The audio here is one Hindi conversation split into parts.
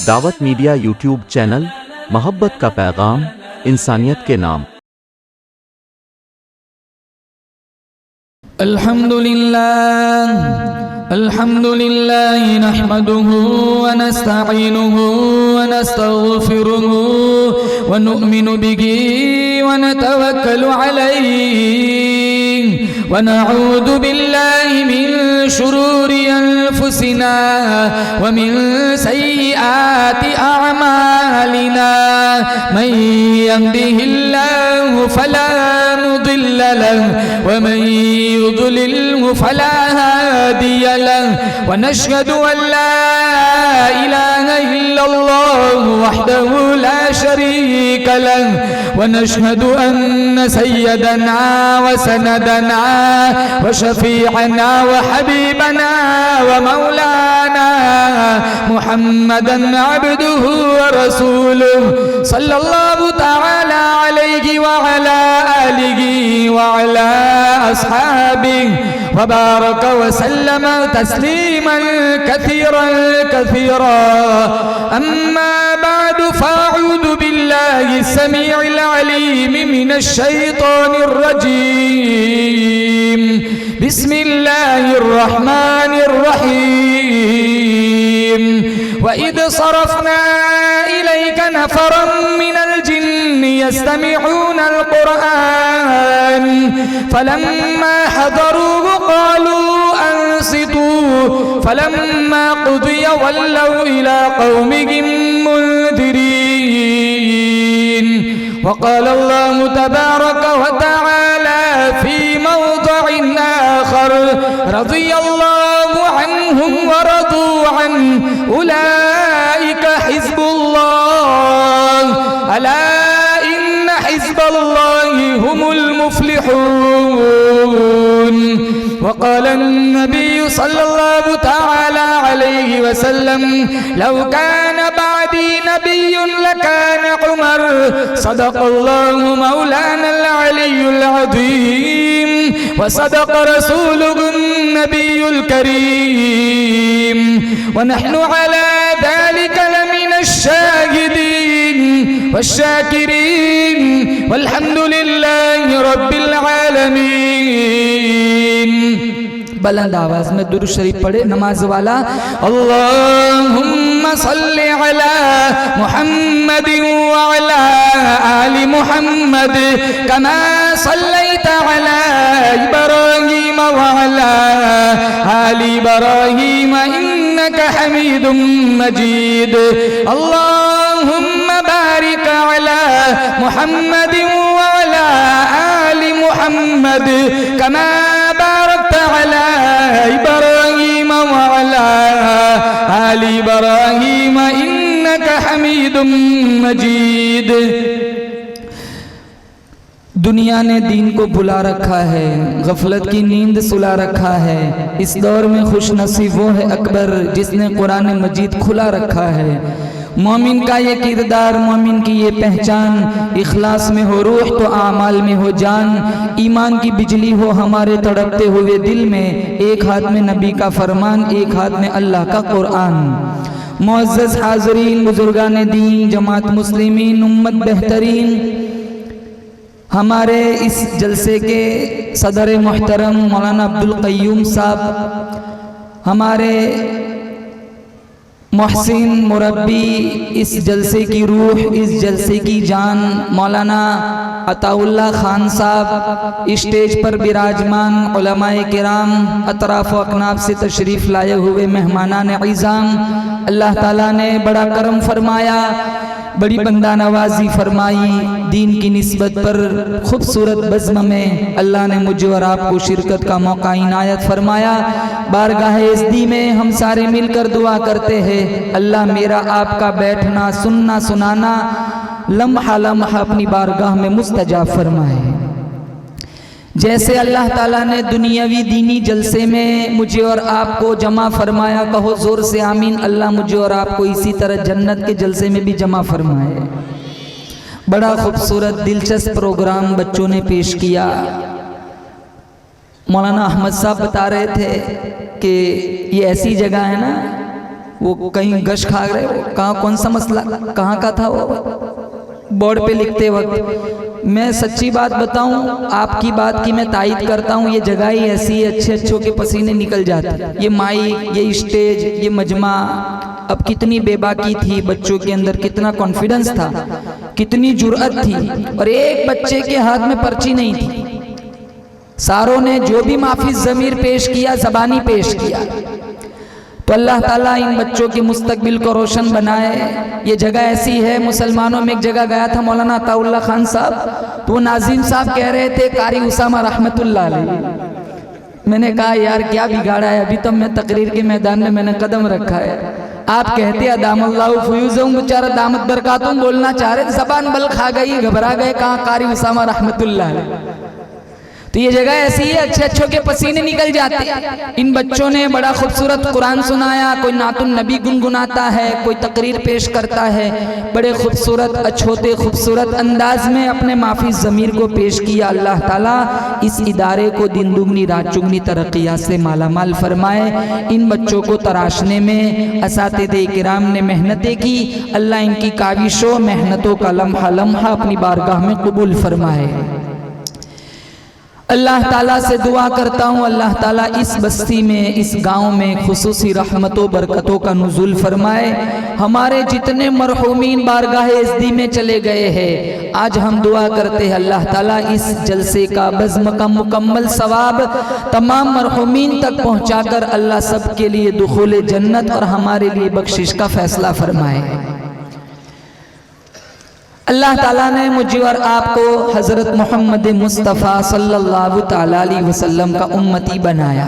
दावत मीडिया यूट्यूब चैनल, मोहब्बत का पैगाम, इंसानियत के नाम। अल्हम्दुलिल्लाह नहमदुहु व नस्तईनुहु व नस्तगफिरुहु व नु'मिनु बिही व नतवक्कलु अलैहि व नऊदु बिल्लाहि मिन शुरूरि अनफुसिना व मिन सय्यिआति अअमालिना मन यहदिहिल्लाहु फला मुदिल्ल लहु व मन युद्लिल्हु फला हादिय लहु व नशहदु अन ला इलाहा इल्लल्लाह वहदहु ला शरीक लहु व नशहदु अन्न सय्यदना व सनदना व शफीअना व हबीबना व मौलाना मुहम्मदन अब्दुहु व रसूलुहु सल्लल्लाहु तआला अलैहि व अला आलिहि व अला अस्हाबिहि व बारक व सल्लम तस्लीमन कसीरन कसीरा। अम्मा बाद फ़अऊज़ु बिल्लाहि समीइल अलीम मिनश शैतानिर रजीम। बिस्मिल्लाहिर रहमानिर रहीम। व इद सरफ़ना इलैका नफ़रन मिनल जिन्नि यस्तमिऊनल क़ुरआन फ़लम्मा हज़रूहु क़ालू अंसितू फ़लम्मा क़ुदिय वल्लौ इला क़ौमिहिम मुन्दिरीन। वक़ाल अल्लाहु तबारक व तआला फ़ी मौज़िइन आख़र रज़ियल्लाहु अन्हुम व रज़ू अन्हु उलाइका हिज़्बुल्लाह अला इन्न हिज़्बल्लाहि हुमुल मुफ़्लिहून। वक़ाल अन्नबिय्यु सल्लल्लाहु तआला अलैहि वसल्लम लौ कान बअदी नबिय्युन लकान उमर सदक़ल्लाहु मौलानल अलियुल अज़ीम व सदक़ रसूलुहुन नबियुल करीम व नहनु अला ज़ालिका लमिनश शाहिदीन वश्शाकिरीन वल्हम्दुलिल्लाहि रब्बिल आलमीन। बुलंद आवाज में दुरूद शरीफ पढ़े नमाज वाला। अल्लाहुम्मा सल्लि अला मुहम्मद व अला आलि मुहम्मद कमा सल्लैता अला इब्राहीम व अला आलि इब्राहीम इन्नका हमीदुम मजीद। अल्लाहुम्मा बारिक अला मुहम्मद व अला आलि मुहम्मद कमा बारकता अला इब्राहीम व अला आलि इब्राहीम इन्नका हमीदुम मजीद। दुनिया ने दीन को भुला रखा है, गफलत की नींद सुला रखा है। इस दौर में खुशनसीब वो है अकबर जिसने कुरान मजीद खुला रखा है। मोमिन का ये किरदार, मोमिन की ये पहचान, इखलास में हो रूह तो आमाल में हो जान। ईमान की बिजली हो हमारे तड़पते हुए दिल में, एक हाथ में नबी का फरमान, एक हाथ में अल्लाह का कुरान। मुअज़्ज़ज़ हाज़रीन, बुजुर्गान दीन, जमात मुस्लिमीन, उम्मत बेहतरीन, हमारे इस जलसे के सदर मोहतरम मौलाना अब्दुल क़य्यूम साहब, हमारे मोहसिन मुरब्बी, इस जलसे की रूह, इस जलसे की जान मौलाना अताउल्लाह खान साहब, स्टेज पर विराजमान उलमाए किराम, अतराफ़ व अकनाब से तशरीफ़ लाए हुए मेहमानान इज़ाम, अल्लाह ताला ने बड़ा करम फरमाया, बड़ी बंदा नवाजी फरमाई। दीन की निस्बत पर खूबसूरत बज़्म में अल्लाह ने मुझे और आपको शिरकत का मौका इनायत फरमाया। बारगाह इज़्दी में हम सारे मिलकर दुआ करते हैं, अल्लाह मेरा आपका बैठना, सुनना, सुनाना लम्हा लम्हा अपनी बारगाह में मुस्तजाब फरमाए। जैसे अल्लाह ताला ने दुनियावी दीनी जलसे में मुझे और आपको जमा फरमाया, कहो ज़ोर से आमीन। अल्लाह मुझे और आपको इसी तरह जन्नत के जलसे में भी जमा फरमाए। बड़ा खूबसूरत दिलचस्प प्रोग्राम बच्चों ने पेश किया। मौलाना अहमद साहब बता रहे थे कि ये ऐसी जगह है ना वो कहीं गश खा रहे, कहाँ कौन सा मसला कहाँ का था वो बोर्ड पे लिखते वक्त। मैं सच्ची बात बताऊं, आपकी बात की मैं तायद करता हूं, ये जगह ही ऐसी है, अच्छे अच्छों के पसीने निकल जाते। ये माइक, ये स्टेज, ये मजमा, अब कितनी बेबाकी थी बच्चों के अंदर, कितना कॉन्फिडेंस था, कितनी जुर्अत थी, और एक बच्चे के हाथ में पर्ची नहीं थी। सारों ने जो भी माफिज ज़मीर पेश किया, ज़बानी पेश किया। तो अल्लाह ताला इन बच्चों के मुस्तकबिल को रोशन बनाए। ये जगह ऐसी है, मुसलमानों में एक जगह गया था मौलाना अताउल्लाह खान साहब, तो वो नाजिम साहब कह रहे थे कारी उसामा रहमतुल्लाह अलैह। मैंने कहा यार क्या बिगाड़ा है, अभी तो मैं तकरीर के मैदान में मैंने कदम रखा है, आप कहते अदामल्लाहु फयूज़हुम, बेचारा दामत बरकातुहुम बोलना चाह रहे, ज़बान बल खा गई, घबरा गए, कहाँ कारी उसामा रहमतुल्लाह अलैह। तो ये जगह ऐसी है, अच्छे अच्छों के पसीने निकल जाते हैं। इन बच्चों ने बड़ा खूबसूरत कुरान सुनाया, कोई नातुन नबी गुनगुनाता है, कोई तकरीर पेश करता है, बड़े खूबसूरत अछोते खूबसूरत अंदाज में अपने माफी ज़मीर को पेश किया। अल्लाह ताला इस इदारे को दिन दुगनी रात चुगनी तरक्कियात से मालामाल फरमाए। इन बच्चों को तराशने में असातिज़े किराम ने मेहनतें की, अल्लाह इनकी काविशों मेहनतों का लम्हा लम्हा अपनी बारगाह में कबूल फरमाए। अल्लाह ताला से दुआ करता हूँ, अल्लाह ताला इस बस्ती में, इस गांव में खुसूसी रहमतों बरकतों का नुज़ुल फरमाए। हमारे जितने मरहूमीन बारगाह इज़्दी में चले गए हैं, आज हम दुआ करते हैं अल्लाह ताला इस जलसे का, बज़्म का मुकम्मल सवाब तमाम मरहूमीन तक पहुँचाकर अल्लाह सब के लिए दुखूल जन्नत और हमारे लिए बख्शिश का फ़ैसला फरमाए। अल्लाह ताला ने मुझे और आपको हज़रत मोहम्मद मुस्तफ़ा सल्लल्लाहु ताला अलैहि वसल्लम का उम्मती बनाया।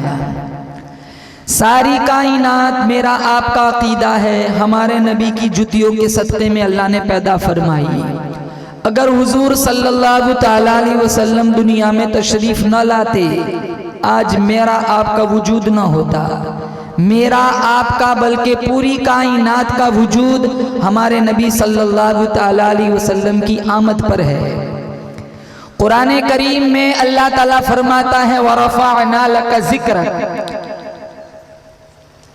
सारी कायनात मेरा आपका अकीदा है, हमारे नबी की जुतियों के सदक़े में अल्लाह ने पैदा फरमाई। अगर हुजूर सल्लल्लाहु ताला अलैहि वसल्लम दुनिया में तशरीफ़ न लाते, आज मेरा आपका वजूद न होता। मेरा आपका बल्कि पूरी कायनात का वजूद हमारे नबी सल्लल्लाहु ताला अलैहि वसल्लम की आमद पर है। कुरान करीम में अल्लाह ताला फरमाता है वरफ़अना लका ज़िक्रक,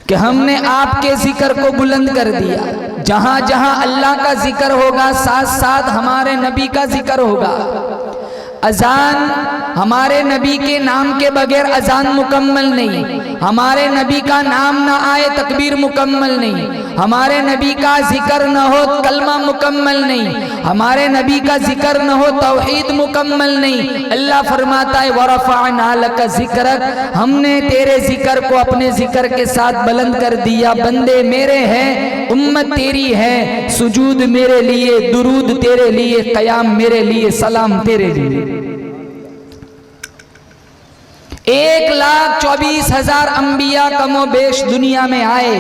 कि हमने आपके जिक्र को बुलंद कर दिया। जहां जहां अल्लाह का जिक्र होगा, साथ साथ हमारे नबी का जिक्र होगा। अजान हमारे नबी के नाम के बगैर अजान मुकम्मल नहीं, हमारे नबी का नाम ना आए तकबीर मुकम्मल नहीं, हमारे नबी का जिक्र न हो कलमा मुकम्मल नहीं, हमारे नबी का जिक्र न हो तौहीद मुकम्मल नहीं। अल्लाह फरमाता है वरफ़अना लका ज़िक्रक, हमने तेरे जिक्र को अपने जिक्र के साथ बुलंद कर दिया। बंदे मेरे हैं, उम्मत तेरी है, सुजूद मेरे लिए, दुरूद तेरे लिए, क़याम मेरे लिए, सलाम तेरे लिए। 1,24,000 अंबिया कमो बेश दुनिया में आए,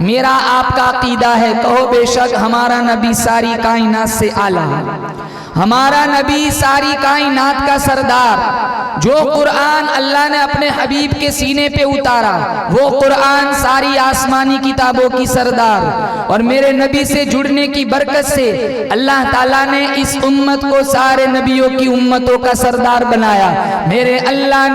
मेरा आपका अकीदा है, कहो बेशक हमारा नबी सारी कायनात से आला, हमारा नबी सारी कायनात का सरदार। जो कुरान अल्लाह ने अपने हबीब के सीने पे उतारा, वो कुरान सारी आसमानी किताबों की सरदार। और मेरे नबी से जुड़ने की बरकत से अल्लाह ताला ने इस उम्मत को सारे नबियों की उम्मतों का सरदार बनाया। मेरे अल्लाह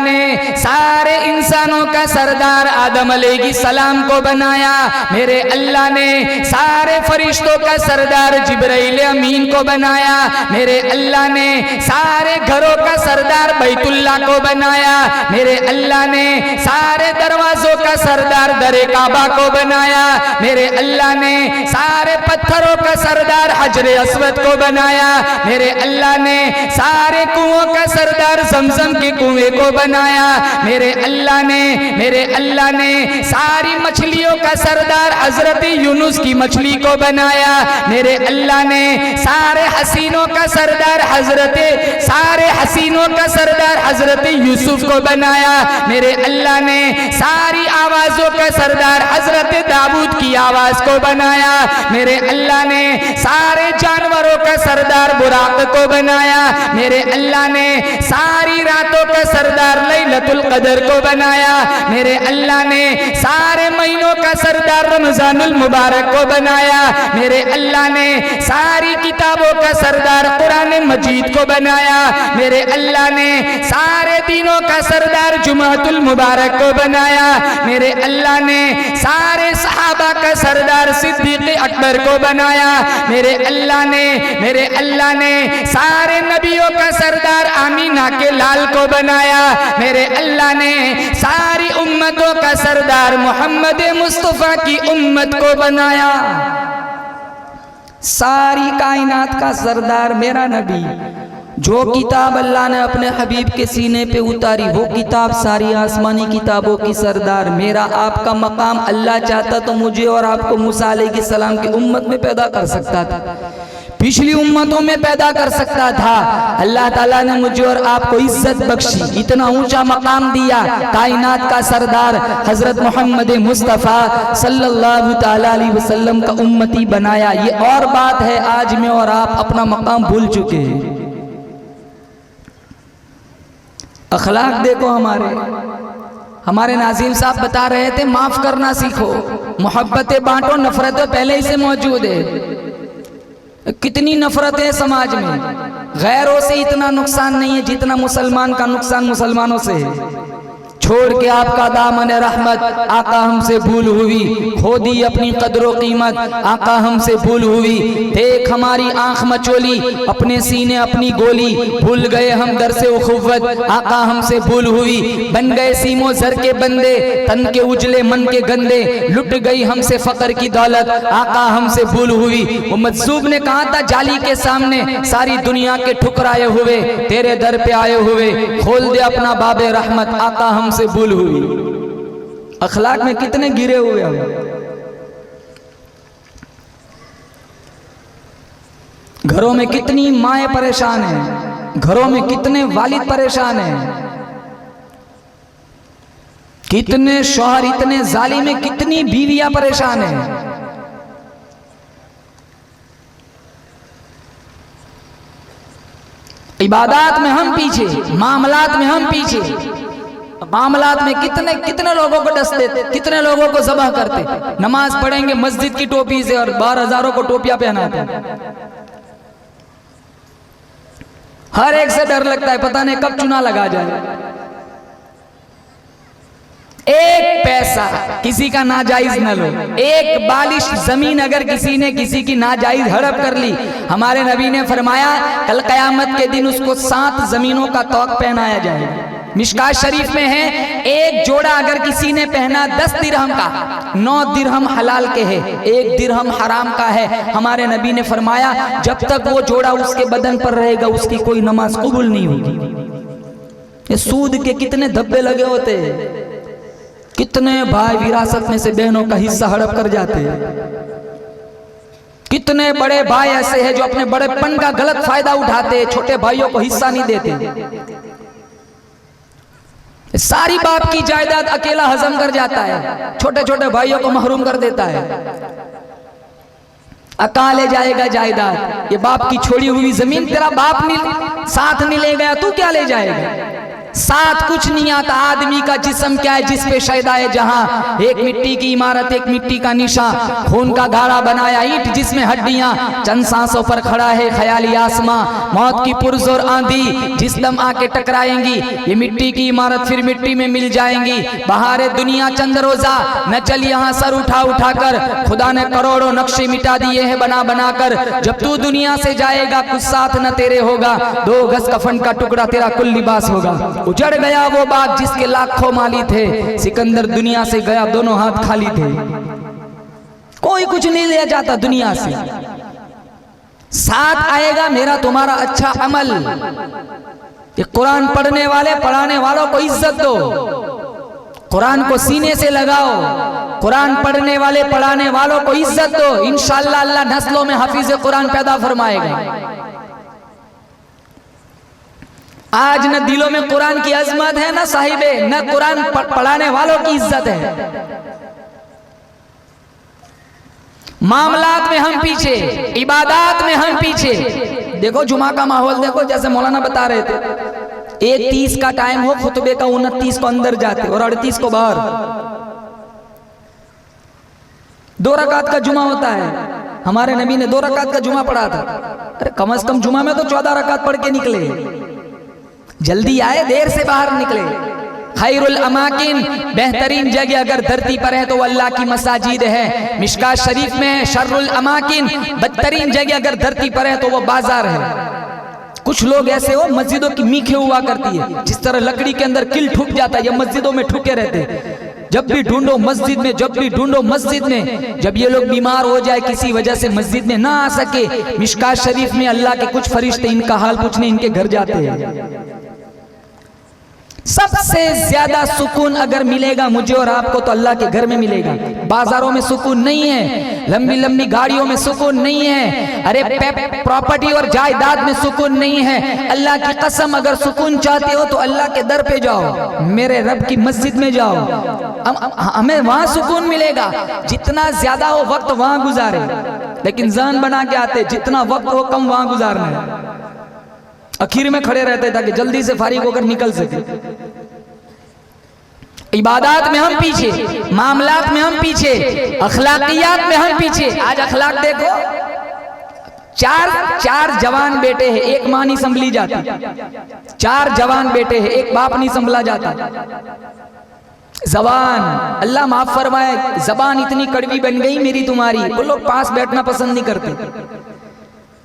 ने सारे इंसानों का सरदार आदम अलैहिस्सलाम को बनाया। मेरे अल्लाह ने सारे फरिश्तों का सरदार जिब्राइल अमीन को बनाया। मेरे अल्लाह ने सारे घरों का सरदार बैतुल्लाह को बनाया। मेरे अल्लाह ने सारे दरवाजों का सरदार दरे काबा को बनाया। मेरे अल्लाह ने सारे पत्थरों का सरदार हजरे अस्वद को बनाया। मेरे अल्लाह ने सारे कुओं का सरदार ज़मज़म के कुएं को बनाया। मेरे अल्लाह ने सारी मछलियों का सरदार हजरत यूनुस की मछली को बनाया। मेरे अल्लाह ने सारे हसीनों का सरदार हजरत यूसुफ को बनाया। मेरे अल्लाह ने सारी आवाजों का सरदार हजरत दाऊद की की आवाज को बनाया, मेरे अल्लाह ने सारे जानवरों का सरदार बुराक को बनाया, मेरे अल्लाह ने सारी रातों का सरदार लैलतुल कदर को बनाया, मेरे अल्लाह ने सारे महीनों का सरदार रमजानुल मुबारक को बनाया, मेरे अल्लाह ने सारी किताबों का सरदार कुरान मजीद को बनाया, मेरे अल्लाह ने सारे दिनों का सरदार जुमातुल मुबारक को बनाया, मेरे अल्लाह ने सारे सहाबा का सरदार सिद्दीक अकबर को बनाया, मेरे अल्लाह ने सारे नबियों का सरदार आमीना के लाल को बनाया, मेरे अल्लाह ने सारी उम्मतों का सरदार मोहम्मद मुस्तफा की उम्मत को बनाया। सारी कायनात का सरदार मेरा नबी। जो किताब अल्लाह ने अपने हबीब के सीने पे उतारी वो किताब सारी आसमानी किताबों की सरदार। मेरा आपका मकाम अल्लाह चाहता तो मुझे और आपको मूसा अलैहिस्सलाम की उम्मत में पैदा कर सकता था, पिछली उम्मतों में पैदा कर सकता था। अल्लाह ताला ने मुझे और आपको इज्जत बख्शी, इतना ऊंचा मकाम दिया, कायनात का सरदार हजरत मोहम्मद मुस्तफ़ा सल्लल्लाहु ताला अलैहि वसल्लम का उम्मती बनाया। ये और बात है, आज मैं और आप अपना मकाम भूल चुके हैं। अखलाक देखो हमारे नाज़िम साहब बता रहे थे, माफ करना सीखो, मोहब्बतें बांटो, नफरतें पहले ही से मौजूद है। कितनी नफरतें हैं समाज में, गैरों से इतना नुकसान नहीं है जितना मुसलमान का नुकसान मुसलमानों से है। छोड़ के आपका दामन रहमत, आका हमसे भूल हुई, खो दी अपनी कदरो कीमत, आका हमसे भूल हुई। देख हमारी आंख मचोली, अपने सीने अपनी गोली, भूल गए हम दर से उखुव्वत, आका हमसे भूल हुई। बन गए सीमो जर के बंदे, तन के उजले मन के गंदे, लुट गई हमसे फकर की दौलत, आका हमसे भूल हुई। वो मजसूब ने कहा था जाली के सामने, सारी दुनिया के ठुकराए हुए तेरे दर पे आए हुए, खोल दे अपना बाबे रहमत, आका हमसे भूल हुई। अखलाक में कितने गिरे हुए हम, घरों में कितनी माएं परेशान हैं, घरों में कितने वालिद परेशान हैं, कितने शौहर इतने जालिम हैं, कितनी बीवियां परेशान हैं। इबादत में हम पीछे, मामलात में हम पीछे। मामलात में कितने लोगों को डस देते, कितने लोगों को ज़बह करते। नमाज पढ़ेंगे मस्जिद की टोपी से और 12,000 को टोपियां पहनाते। हर एक से डर लगता है, पता नहीं कब चुना लगा जाए। एक पैसा किसी का नाजायज न लो, एक बालिश जमीन अगर किसी ने किसी की नाजायज हड़प कर ली, हमारे नबी ने फरमाया कल कयामत के दिन उसको 7 जमीनों का तौक पहनाया जाएगा। मिशकात शरीफ में है, एक जोड़ा अगर किसी ने पहना 10 दिरहम का, 9 दिरहम हलाल के हैं, 1 दिरहम हराम का है। हमारे नबी ने फरमाया जब तक वो जोड़ा उसके बदन पर रहेगा उसकी कोई नमाज कबूल नहीं होगी। ये सूद के कितने धब्बे लगे होते हैं, कितने भाई विरासत में से बहनों का हिस्सा हड़प कर जाते हैं। कितने बड़े भाई ऐसे हैं जो अपने बड़ेपन का गलत फायदा उठाते हैं, छोटे भाइयों को हिस्सा नहीं देते। सारी बाप की जायदाद अकेला हजम कर जाता है, छोटे छोटे भाइयों को महरूम कर देता है। अका ले जाएगा जायदाद, ये बाप की छोड़ी हुई जमीन तेरा बाप नहीं साथ नहीं ले गया, तू क्या ले जाएगा। साथ कुछ नहीं आता, आदमी का जिस्म क्या है जिस पे शैदा है जहां। एक मिट्टी की इमारत, एक मिट्टी का निशा, खून का गाढ़ा बनाया ईंट जिसमें हड्डियां, चंद सांसों पर खड़ा है ख्याली आसमां। मौत की पुरजोर आंधी जिस दम आके टकराएंगी, ये मिट्टी की इमारत फिर मिट्टी में मिल जाएंगी। बहारे दुनिया चंद रोजा, न चल यहाँ सर उठा उठा कर, खुदा ने करोड़ों नक्शे मिटा दिए हैं बना बना कर। जब तू दुनिया से जाएगा कुछ साथ न तेरे होगा, 2 गज कफन का टुकड़ा तेरा कुल लिबास होगा। उजड़ गया वो बाग जिसके लाखों माली थे, सिकंदर दुनिया से गया दोनों हाथ खाली थे। कोई कुछ नहीं ले जाता दुनिया से, साथ आएगा मेरा तुम्हारा अच्छा अमल। ये कुरान पढ़ने वाले पढ़ाने वालों को इज्जत दो, कुरान को सीने से लगाओ, कुरान पढ़ने वाले पढ़ाने वालों को इज्जत दो। इंशाअल्लाह अल्लाह नस्लों में हाफिज कुरान पैदा फरमाएगा। आज न दिलों में कुरान की अजमत है, न साहिबे, न कुरान पढ़ाने वालों की इज्जत है। मामलात में हम पीछे, इबादत में हम पीछे। देखो जुमा का माहौल देखो, जैसे मौलाना बता रहे थे 1:30 का टाइम हो खुतबे का, 29 को अंदर जाते और 38 को बाहर। 2 रकात का जुमा होता है, हमारे नबी ने 2 रकात का जुमा पढ़ा था। अरे कम से कम जुमा में तो 14 रकात पढ़ के निकले, जल्दी आए देर से बाहर निकले। खैरुल अमाकिन, बेहतरीन जगह अगर धरती पर है तो वो अल्लाह की मसाजिद है। मिशकात शरीफ में है शर्रुल अमाकिन, बदतरीन जगह अगर धरती पर है तो वो बाजार है। कुछ लोग ऐसे हो मस्जिदों की मीखे हुआ करती है, जिस तरह लकड़ी के अंदर किल ठुक जाता है, ये मस्जिदों में ठुके रहते हैं। जब भी ढूंढो मस्जिद में, जब भी ढूंढो मस्जिद में। जब ये लोग बीमार हो जाए किसी वजह से मस्जिद में ना आ सके, मिशकात शरीफ में अल्लाह के कुछ फरिश्ते इनका हाल पूछने इनके घर जाते हैं। सबसे ज्यादा सुकून अगर मिलेगा मुझे और आपको तो अल्लाह के घर में मिलेगा। बाजारों में सुकून नहीं है, लंबी लंबी गाड़ियों में सुकून नहीं है, अरे प्रॉपर्टी और जायदाद में सुकून नहीं है। अल्लाह की कसम अगर सुकून चाहते हो तो अल्लाह के दर पे जाओ, मेरे रब की मस्जिद में जाओ, हमें वहां सुकून मिलेगा। जितना ज्यादा हो वक्त वहां गुजारे, लेकिन जान बना के आते जितना वक्त हो कम वहां गुजारना है। आखिर में खड़े रहते ताकि जल्दी से फारिग होकर निकल सके। इबादत में हम पीछे, मामलात में हम पीछे, अखलाकियात में हम पीछे। आज अखलाक देखो, चार जवान बेटे हैं, एक मां नहीं संभली जाती। 4 जवान बेटे हैं, एक बाप नहीं संभला जाता। जबान, अल्लाह माफ फरमाए, जबान इतनी कड़वी बन गई मेरी तुम्हारी, वो लोग पास बैठना पसंद नहीं करते।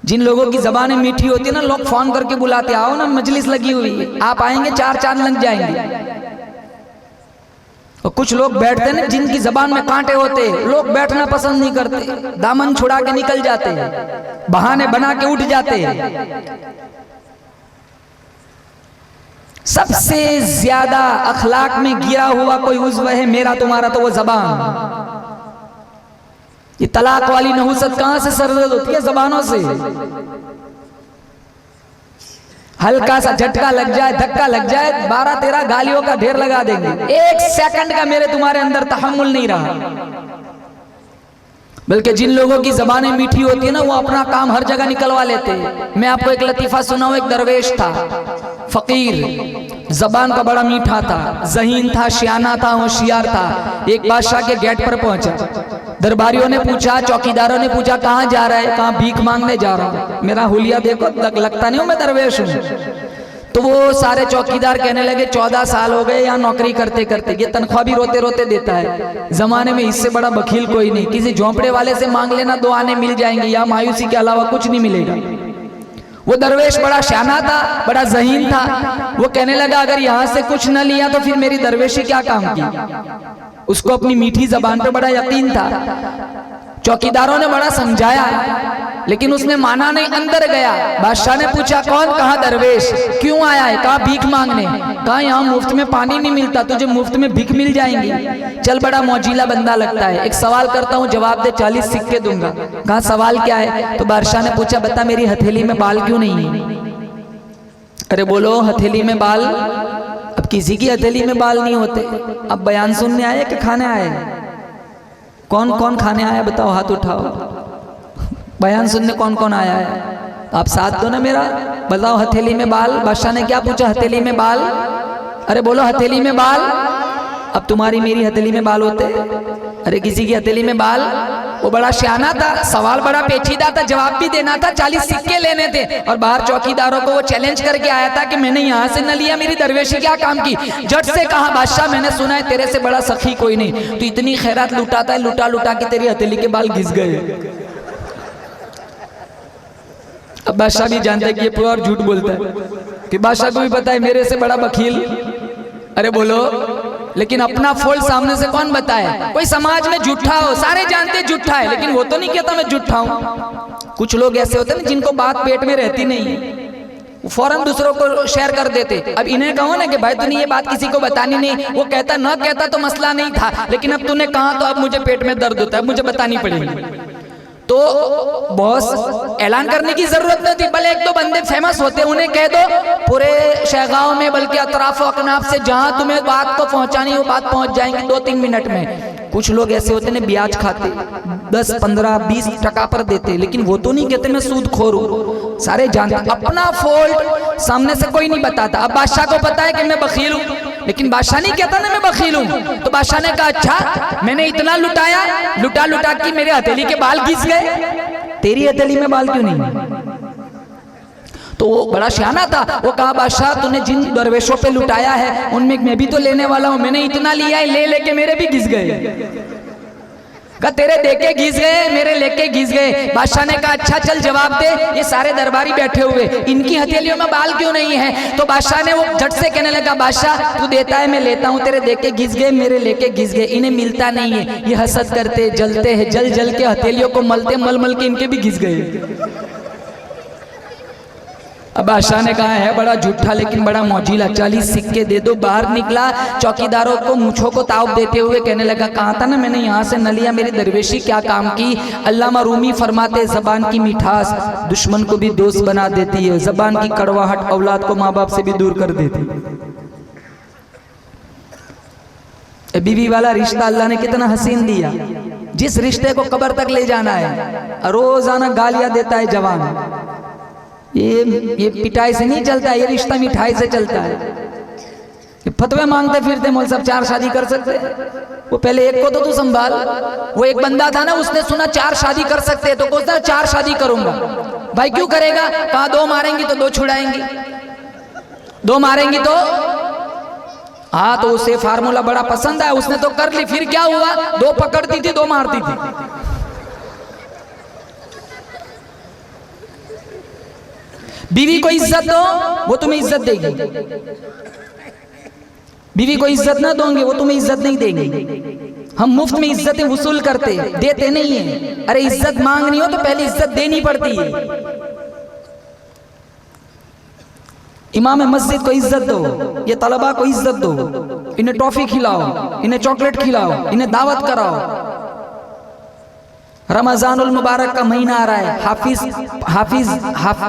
जिन लोगों की जबानें मीठी होती है ना, लोग फोन करके बुलाते, आओ ना मजलिस लगी हुई है, आप आएंगे 4 चांद लग जाएंगे। और कुछ लोग बैठते हैं ना जिनकी जबान में कांटे होते, लोग बैठना पसंद नहीं करते, दामन छुड़ा के निकल जाते हैं, बहाने बना के उठ जाते हैं। सबसे ज्यादा अखलाक में गिरा हुआ कोई उज़्व है मेरा तुम्हारा तो वो जबान। ये तलाक वाली नहुसत कहां से सरदर्द होती है? जबानों से। हल्का सा झटका लग जाए, धक्का लग जाए, 12-13 गालियों का ढेर लगा देंगे। 1 सेकंड का मेरे तुम्हारे अंदर तहम्मुल नहीं रहा। बल्कि जिन लोगों की जबानें मीठी होती है ना, वो अपना काम हर जगह निकलवा लेते हैं। मैं आपको एक लतीफा सुनाऊं। एक दरवेश था, फकीर, जबान का बड़ा मीठा था, ज़हीन था, शियाना था, होशियार था। एक बादशाह के गेट पर पहुंचा, दरबारियों ने पूछा, चौकीदारों ने पूछा कहाँ जा रहा है? कहाँ भीख मांगने जा रहा हूँ। मेरा हुलिया देखो, लगता नहीं हूँ मैं दरवेश हूँ। तो वो सारे चौकीदार कहने लगे 14 साल हो गए यहाँ नौकरी करते करते, ये तनख्वाह भी रोते रोते देता है। जमाने में इससे बड़ा बखील कोई नहीं, किसी झोंपड़े वाले से मांग लेना 2 आने मिल जाएंगे, या मायूसी के अलावा कुछ नहीं मिलेगा। वो दरवेश बड़ा शाना था, बड़ा ज़हीन था। वो कहने लगा अगर यहाँ से कुछ न लिया तो फिर मेरी दरवेशी क्या काम की। उसको अपनी मीठी जबान पे बड़ा यकीन था। चौकीदारों ने बड़ा समझाया, लेकिन उसने माना नहीं, अंदर गया। बादशाह ने पूछा कौन? कहा दरवेश। क्यों आया है? कहा भीख मांगने। कहा यहाँ मुफ्त में पानी नहीं मिलता, तुझे मुफ्त में भीख मिल जाएंगी। चल बड़ा मौजीला बंदा लगता है, एक सवाल करता हूँ जवाब दे, 40 सिक्के दूंगा। कहा सवाल क्या है? तो बादशाह ने पूछा बता मेरी हथेली में बाल क्यों नहीं है? अरे बोलो हथेली में बाल? अब किसी की हथेली में बाल नहीं होते। अब बयान सुनने आए कि खाने आए? कौन कौन खाने आया बताओ, हाथ उठाओ। बयान सुनने कौन कौन आया है? आप साथ दो ना मेरा, बताओ हथेली में बाल। बादशाह ने क्या पूछा? हथेली में बाल? अरे बोलो हथेली में बाल। अब तुम्हारी मेरी हथेली में बाल होते? अरे किसी की हथेली में बाल। वो बड़ा सियाना था, सवाल बड़ा पेचीदा था, जवाब भी देना था, 40 सिक्के लेने थे। और बाहर चौकीदारों को वो चैलेंज करके आया था कि मैंने यहाँ से न लिया, मेरी दरवेशी क्या काम की। जट से कहा बादशाह मैंने सुना है तेरे से बड़ा सखी कोई नहीं, तो इतनी खैरात लुटाता है, लुटा लुटा के तेरी हथेली के बाल घिस गए। अब बादशाह भी जानता है कि ये प्योर झूठ बोलता है, कि बादशाह को भी पता है मेरे से बड़ा बखील। अरे बोलो, लेकिन अपना फॉल्ट सामने से कौन बताए? कोई समाज में झूठा हो, सारे जानते झूठा है, लेकिन वो तो नहीं कहता मैं झूठा हूं। कुछ लोग ऐसे होते हैं ना जिनको बात पेट में रहती नहीं, वो फौरन दूसरों को शेयर कर देते। अब इन्हें कहो ना कि भाई तूने ये बात किसी को बतानी नहीं, वो कहता न कहता तो मसला नहीं था, लेकिन अब तूने कहा तो अब मुझे पेट में दर्द होता है, मुझे बतानी पड़ेगी। तो बॉस ऐलान करने की जरूरत नहीं थी, भले 1-2 बंदे फेमस होते, उन्हें कह दो पूरे शहगांव में, बल्कि अतराफ अकनाफ से जहां तुम्हें बात को पहुंचानी हो बात पहुंच जाएंगी 2-3 मिनट में। कुछ लोग ऐसे होते हैं ब्याज खाते 10, 15, 20 टका पर देते, लेकिन वो तो नहीं कहते मैं सूदखोर हूँ, सारे जानते अपना फॉल्ट सामने से कोई नहीं बताता। अब बादशाह को पता है कि मैं बखील हूँ, लेकिन बादशाह नहीं कहता ना मैं बखील हूँ। तो बादशाह ने कहा अच्छा मैंने इतना लुटाया, लुटा लुटा के मेरे हथेली के बाल घिस गए, तेरी हथेली में बाल क्यों नहीं? तो वो बड़ा सियाना था, वो कहा बादशाह तूने जिन दरवेशों पे लुटाया है उनमें मैं भी तो लेने वाला हूं, मैंने इतना लिया है, ले लेके मेरे भी घिस गए। कहा तेरे देके घिस गए, मेरे लेके घिस गए। बादशाह ने कहा अच्छा चल जवाब दे, ये सारे दरबारी बैठे हुए इनकी हथेलियों में बाल क्यों नहीं है? तो बादशाह ने वो झट से कहने लगा बादशाह तू देता है मैं लेता हूँ, तेरे देके घिस गए, मेरे लेके घिस गए, इन्हें मिलता नहीं है, ये हसद करते जलते हैं, जल जल के हथेलियों को मलते मल मल के इनके भी घिस गए। अब बादशाह ने कहा है बड़ा झूठा लेकिन बड़ा मौजीला, 40 सिक्के दे दो। बाहर निकला, चौकीदारों को मूंछों को ताव देते हुए कहने लगा कहा था ना मैंने यहाँ से न लिया, मेरी दरवेशी क्या काम की। अल्लामा रूमी फरमाते जबान की मिठास दुश्मन को भी दोस्त बना देती है, जबान की कड़वाहट औलाद को माँ बाप से भी दूर कर देती है। बीवी वाला रिश्ता अल्लाह ने कितना हसीन दिया, जिस रिश्ते को कब्र तक ले जाना है, रोजाना गालियां देता है जवान। ये पिटाई से नहीं चलता है, ये रिश्ता मिठाई से चलता है। फतवे मांगते फिरते मौलवी साहब 4 शादी कर सकते, वो पहले एक को तो तू संभाल। वो एक बंदा था ना, उसने सुना 4 शादी कर सकते हैं तो सोचता 4 शादी करूंगा। भाई क्यों करेगा? कहा 2 मारेंगी तो 2 छुड़ाएंगी, 2 मारेंगी तो हाँ, तो उसे फार्मूला बड़ा पसंद आया, उसने तो कर ली। फिर क्या हुआ? 2 पकड़ती थी 2 मारती थी। बीवी को इज्जत दो वो तुम्हें इज्जत देगी, बीवी को इज्जत ना दोगे वो तुम्हें इज्जत नहीं देंगे। हम मुफ्त में इज्जतें वसूल करते देते नहीं है। अरे इज्जत मांगनी हो तो पहले इज्जत देनी पड़ती है। इमाम मस्जिद को इज्जत दो, ये तलबा को इज्जत दो, इन्हें टॉफी खिलाओ, इन्हें चॉकलेट खिलाओ, इन्हें दावत कराओ। रमजानुल मुबारक का महीना आ रहा है,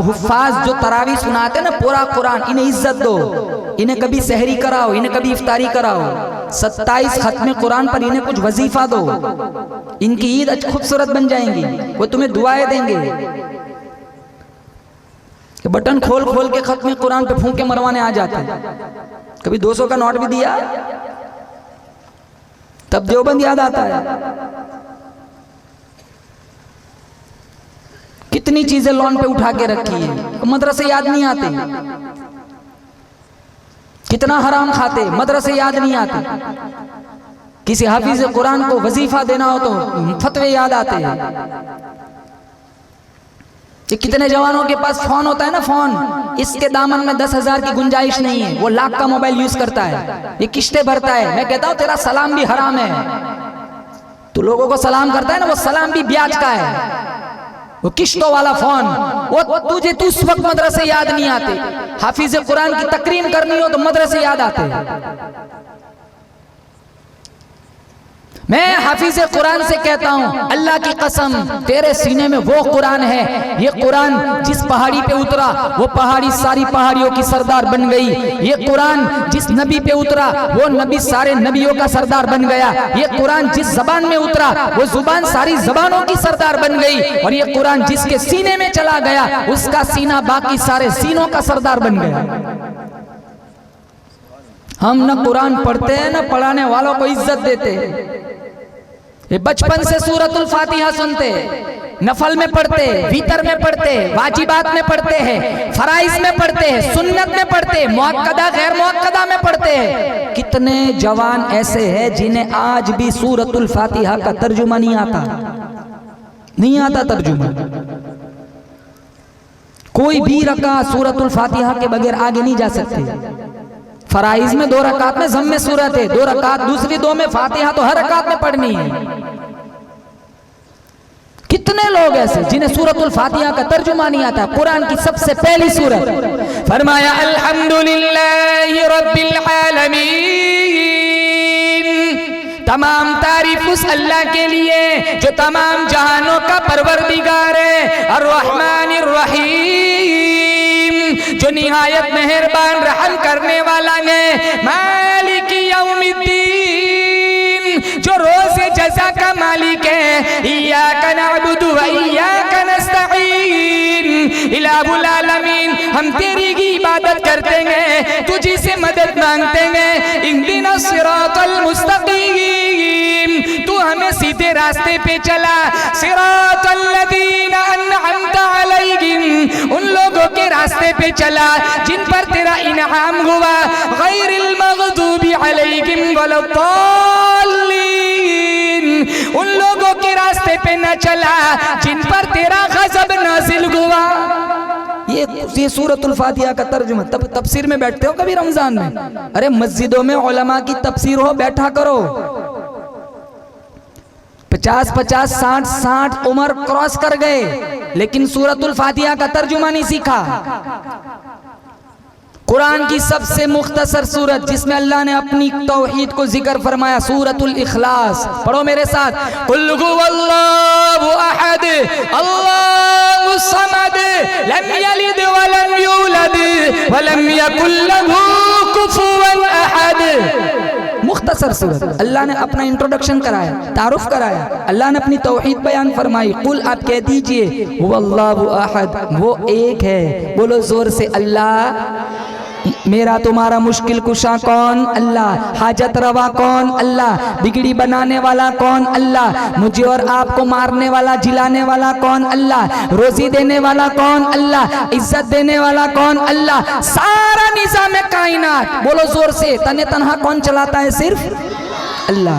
हुफ्फाज जो तरावी सुनाते हैं ना पूरा कुरान, इन्हें इज्जत दो, इन्हें कभी सहरी कराओ, इन्हें कभी इफ्तारी कराओ। 27 खत्म कुरान पर इन्हें कुछ वजीफा दो, इनकी ईद खूबसूरत बन जाएंगी, वो तुम्हें दुआएं देंगे। बटन खोल खोल के खत्म कुरान पे फूंके मरवाने आ जाते हैं। कभी 200 का नोट भी दिया तब देवबंद याद आता है। कितनी चीजें लॉन पे उठा के रखी है, मदरसे याद नहीं आते। कितना हराम खाते, मदरसे याद नहीं आते। किसी हाफिज कुरान को वजीफा देना हो तो फतवे याद आते हैं। कितने जवानों के पास फोन होता है ना, फोन, इसके दामन में 10,000 की गुंजाइश नहीं है, वो लाख का मोबाइल यूज करता है, ये किस्तें भरता है। मैं कहता हूं तेरा सलाम भी हराम है। तो लोगों को सलाम करता है ना, वो सलाम भी ब्याज का है, वो किश्तों वाला फोन। वो तुझे तो उस वक्त मदरसे याद नहीं आते। हाफिज कुरान की तकरीम करनी हो तो मदरसे याद आते। मैं हाफिज कुरान से कहता हूं अल्लाह की कसम तेरे सीने में वो कुरान है, ये कुरान जिस पहाड़ी पे उतरा वो पहाड़ी सारी पहाड़ियों की सरदार बन गई। ये कुरान जिस नबी पे उतरा वो नबी सारे नबियों का सरदार बन गया। ये कुरान जिस जबान में उतरा वो जुबान सारी जबानों की सरदार बन गई। और ये कुरान जिसके सीने में चला गया उसका सीना बाकी सारे सीनों का सरदार बन गया। हम न कुरान पढ़ते हैं न पढ़ाने वालों को इज्जत देते। ये बचपन से सूरतुल फातिहा सुनते, नफल में पढ़ते, वितर में पढ़ते, वाजिबात में पढ़ते हैं, फराइज में पढ़ते हैं, सुन्नत में पढ़ते, मुअक्कदा गैर मुअक्कदा में पढ़ते हैं। कितने जवान ऐसे हैं जिन्हें आज भी सूरतुल फातिहा का तर्जुमा नहीं आता, नहीं आता तर्जुमा। कोई भी रका सूरतुल फातिहा के बगैर आगे नहीं जा सकते। फराइज में 2 रकात में ज़म्मे सूरत है, 2 रकात दूसरी 2 में फातिहा तो हर रकात में पढ़नी है। कितने लोग ऐसे जिन्हें सूरतुल फातिहा का तर्जुमा नहीं आता। कुरान की सबसे पहली सूरत फरमाया अल्हम्दुलिल्लाहि रब्बिल आलमीन, तमाम तारीफ उस अल्लाह के लिए जो तमाम जहानों का परवरदिगार है, अर्रहमानिर रहीम, जो निहायत मेहरबान रहम करने वाला है, मालिक यौमिद्दीन, जो रोज़े इय्याका नअबुदु व इय्याका नस्तईन, इलाहुल आलमीन हम तेरी ही इबादत करते हैं, तुझी से मदद मांगते हैं। इहदिना सिरातल मुस्तकीम, तू हमें सीधे रास्ते पे चला। सिरातल लदीना अन्अमता अलैहिम, उन लोगों के रास्ते पे चला जिन पर तेरा इनाम हुआ। गैरिल मग़दूबि अलैहिम वलद्दाल्लीन, उन लोगों के रास्ते पे न चला जिन पर तेरा गज़ब नाज़िल हुआ। ये सूरतुल फातिहा का तर्जुमा। तफसीर में बैठते हो कभी रमजान में? अरे मस्जिदों में उलमा की तफसीर हो, बैठा करो। 50-50, 60-60 उम्र क्रॉस कर गए, लेकिन सूरतुल फातिहा का तर्जुमा नहीं सीखा। कुरान की सबसे मुख्तसर सूरत जिसमें अल्लाह ने अपनी तौहीद को जिक्र फरमाया, सूरतुल इखलास। पढ़ो मेरे साथ, कुल हुवल्लाहु अहद अल्लाहुस समद लम यलिद व लम यूलद व लम यकुल लहू कुफुवन अहद। मुख्तसर सूरत। अल्लाह ने अपना इंट्रोडक्शन कराया, तारुफ कराया, अल्लाह ने अपनी तौहीद बयान फरमाई। कुल आप कह दीजिए हुवल्लाहु अहद, वो एक है। बोलो जोर से, अल्लाह। मेरा तुम्हारा मुश्किल कुशा कौन? अल्लाह। हाजत रवा कौन? अल्लाह। बिगड़ी बनाने वाला कौन? अल्लाह। मुझे और आपको मारने वाला, जिलाने वाला कौन? अल्लाह। रोजी देने वाला कौन? अल्लाह। इज्जत देने वाला कौन? अल्लाह। सारा निज़ाम कायनात, बोलो जोर से, तने तन्हा कौन चलाता है? सिर्फ अल्लाह।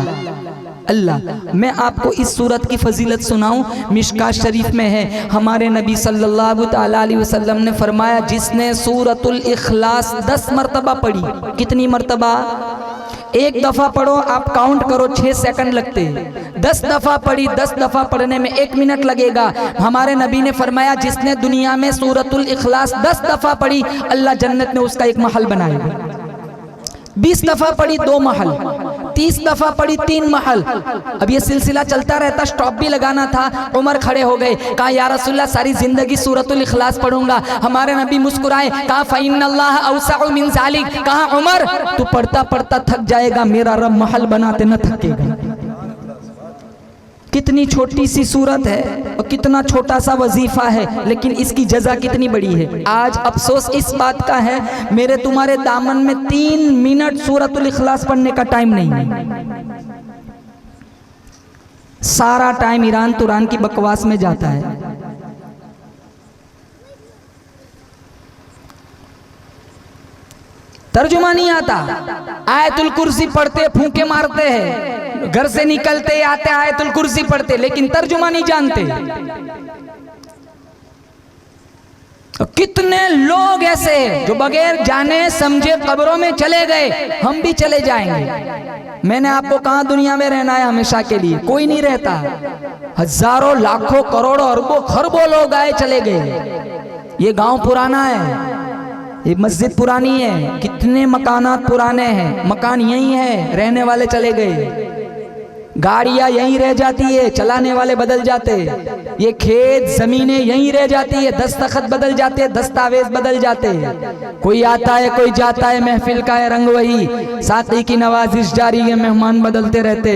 अल्लाह। मैं आपको इस सूरत की फजीलत सुनाऊं, मिशकात शरीफ में है। हमारे नबी सल्लल्लाहु तआला अलैहि वसल्लम ने फरमाया, जिसने सूरतुल इखलास 10 मरतबा पढ़ी। कितनी मरतबा? एक दफा पढ़ो, आप काउंट करो, 6 सेकंड लगते। 10 दफा पढ़ी, 10 दफा पढ़ने में 1 मिनट लगेगा। हमारे नबी ने फरमाया, जिसने दुनिया में सूरतुल इखलास 10 दफा पढ़ी, अल्लाह जन्नत में उसका एक महल बनाएगा। 20 दफा पढ़ी, 2 महल। 30 दफा पढ़ी, 3 महल। अब ये सिलसिला चलता रहता, स्टॉप भी लगाना था। उमर खड़े हो गए, कहा या रसूलल्लाह सारी जिंदगी सूरतुल इखलास पढ़ूंगा। हमारे नबी मुस्कुराए, कहा फ़इन्नल्लाह औसअ मिन ज़ालिक। कहा उमर तू पढ़ता पढ़ता थक जाएगा, मेरा रब महल बनाते न थकेगा। कितनी छोटी सी सूरत है और कितना छोटा सा वजीफा है, लेकिन इसकी जजा कितनी बड़ी है। आज अफसोस इस बात का है, मेरे तुम्हारे दामन में 3 मिनट सूरतुल इखलास पढ़ने का टाइम नहीं है। सारा टाइम ईरान तुरान की बकवास में जाता है। तर्जुमा नहीं आता। आयतुल कुर्सी पढ़ते, फूंके मारते हैं, घर से निकलते आते आयतुल कुर्सी पढ़ते, लेकिन तर्जुमा नहीं जानते। कितने लोग ऐसे जो बगैर जाने समझे कब्रों में चले गए। हम भी चले जाएंगे। मैंने आपको कहा दुनिया में रहना है हमेशा के लिए, कोई नहीं रहता। हजारों लाखों करोड़ों अरबों खरबों लोग आए चले गए। ये गांव पुराना है, ये मस्जिद पुरानी है, कितने मकानात पुराने हैं, मकान यही है, रहने वाले चले गए। गाड़ियां यहीं रह जाती है, चलाने वाले बदल जाते। ये खेत जमीनें यहीं रह जाती है, दस्तखत बदल जाते, दस्तावेज बदल जाते। कोई आता है कोई जाता है, महफिल का है रंग वही, साथी की नवाजिश जारी है, मेहमान बदलते रहते।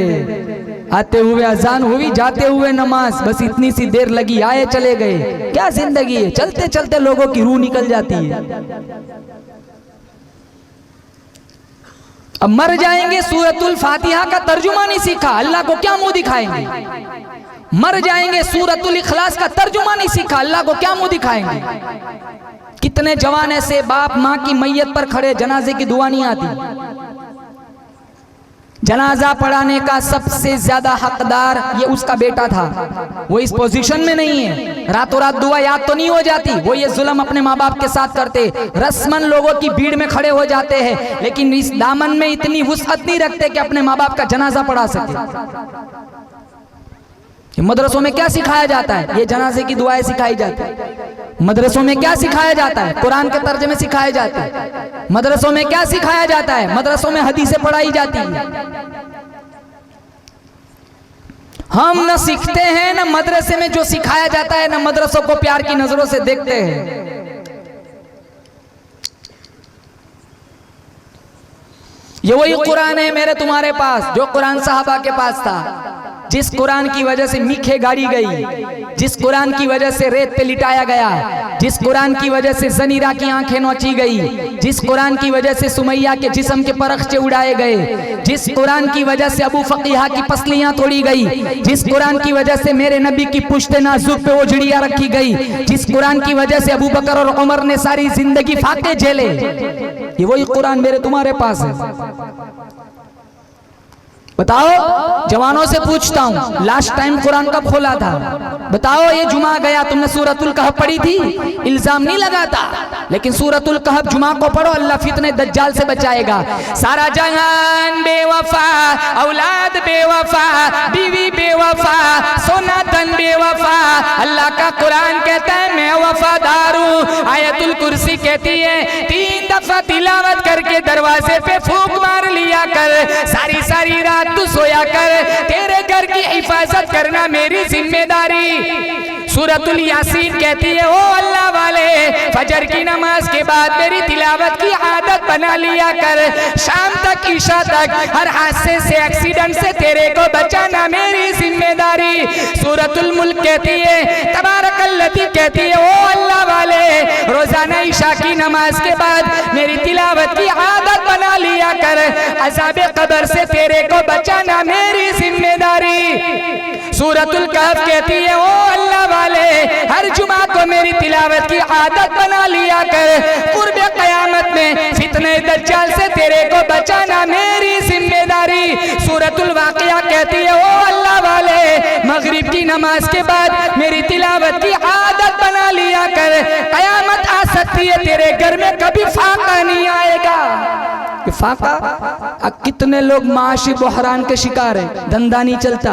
आते हुए अजान हुई, जाते हुए नमाज, बस इतनी सी देर लगी, आए चले गए। क्या जिंदगी है, चलते चलते लोगों की रूह निकल जाती है। अब मर जाएंगे, सूरतुल फातिहा का तर्जुमा नहीं सीखा, अल्लाह को क्या मुंह दिखाएंगे। मर जाएंगे, सूरतुल इखलास का तर्जुमा नहीं सीखा, अल्लाह को क्या मुंह दिखाएंगे। कितने जवान ऐसे बाप माँ की मैयत पर खड़े, जनाजे की दुआ नहीं आती। जनाजा पढ़ाने का सबसे ज्यादा हकदार ये उसका बेटा था। वो इस पोजीशन में नहीं है, रातों रात दुआ याद तो नहीं हो जाती। वो ये जुल्म अपने माँ बाप के साथ करते, रस्मन लोगों की भीड़ में खड़े हो जाते हैं, लेकिन इस दामन में इतनी वुसअत नहीं रखते कि अपने माँ बाप का जनाजा पढ़ा सके। मदरसों में क्या सिखाया जाता है? ये जनाजे की दुआएं सिखाई जाती है। मदरसों में क्या सिखाया जाता है? कुरान के तर्जुमे सिखाए जाते हैं। मदरसों में क्या सिखाया जाता है? मदरसों में हदीसें पढ़ाई जाती है। हम न सीखते हैं, न मदरसे में जो सिखाया जाता है, न मदरसों को प्यार की नजरों से देखते हैं। ये वही कुरान है मेरे तुम्हारे पास, जो कुरान साहबा के पास था, जिस कुरान की वजह से मीखे गाड़ी गई, जिस कुरान की वजह से रेत पे लिटाया गया, जिस कुरान की वजह से जनीरा की आंखें नोची गई, जिस कुरान की वजह से सुमैया के जिस्म के परखचे उड़ाए गए, जिस कुरान की वजह से अबू फकीहा की पसलियां तोड़ी गई, जिस कुरान की वजह से मेरे नबी की पुश्ते नाजुक पे ओझड़ियां रखी गई, जिस कुरान की वजह से अबू बकर और उमर ने सारी जिंदगी फाके झेले, ये वही कुरान मेरे तुम्हारे पास है। बताओ, जवानों से पूछता हूँ, लास्ट टाइम कुरान कब खोला था? बताओ, ये जुमा गया तुमने सूरतुल कहफ पढ़ी थी? इल्जाम नहीं लगाता, लेकिन सूरतुल कहफ जुमा को पढ़ो, अल्लाह फितने दज्जाल से बचाएगा। सारा जहान बेवफा, औलाद बेवफा, बीवी बेवफा, सोना धन बेवफा, अल्लाह का कुरान कहता है मैं वफादार हूँ। आयतुल कुर्सी कहती है 3 दफा तिलावत करके दरवाजे पे फूंक मार लिया कर, सारी सारी रात तू सोया कर, तेरे घर की हिफाजत करना मेरी जिम्मेदारी। सूरतुल यासीन कहती है ओ अल्लाह वाले, फजर की नमाज के बाद मेरी तिलावत की आदत बना लिया कर, शाम तक ईशा तक हर हादसे से एक्सीडेंट से तेरे को बचाना मेरी जिम्मेदारी। सूरतुल मुल्क कहती है, तबारकल्लती कहती है ओ अल्लाह वाले, रोजाना ईशा की नमाज के बाद मेरी तिलावत की आदत बना लिया कर, अज़ाबे कब्र से तेरे को बचाना मेरी जिम्मेदारी। सूरतुल कहफ कहती है ओ अल्लाह वाले, हर जुमा को मेरी तिलावत की आदत बना लिया कर, कुर्बे क़यामत में फितने दज्जाल से तेरे को बचाना मेरी जिम्मेदारी। सूरतुल वाक़िया कहती है ओ अल्लाह वाले, मगरिब की नमाज के बाद मेरी तिलावत की आदत बना लिया कर, क़यामत आ सकती है तेरे घर में कभी फाका नहीं आएगा। फाका, कितने लोग माशी बहरान के शिकार है, धंधा नहीं चलता,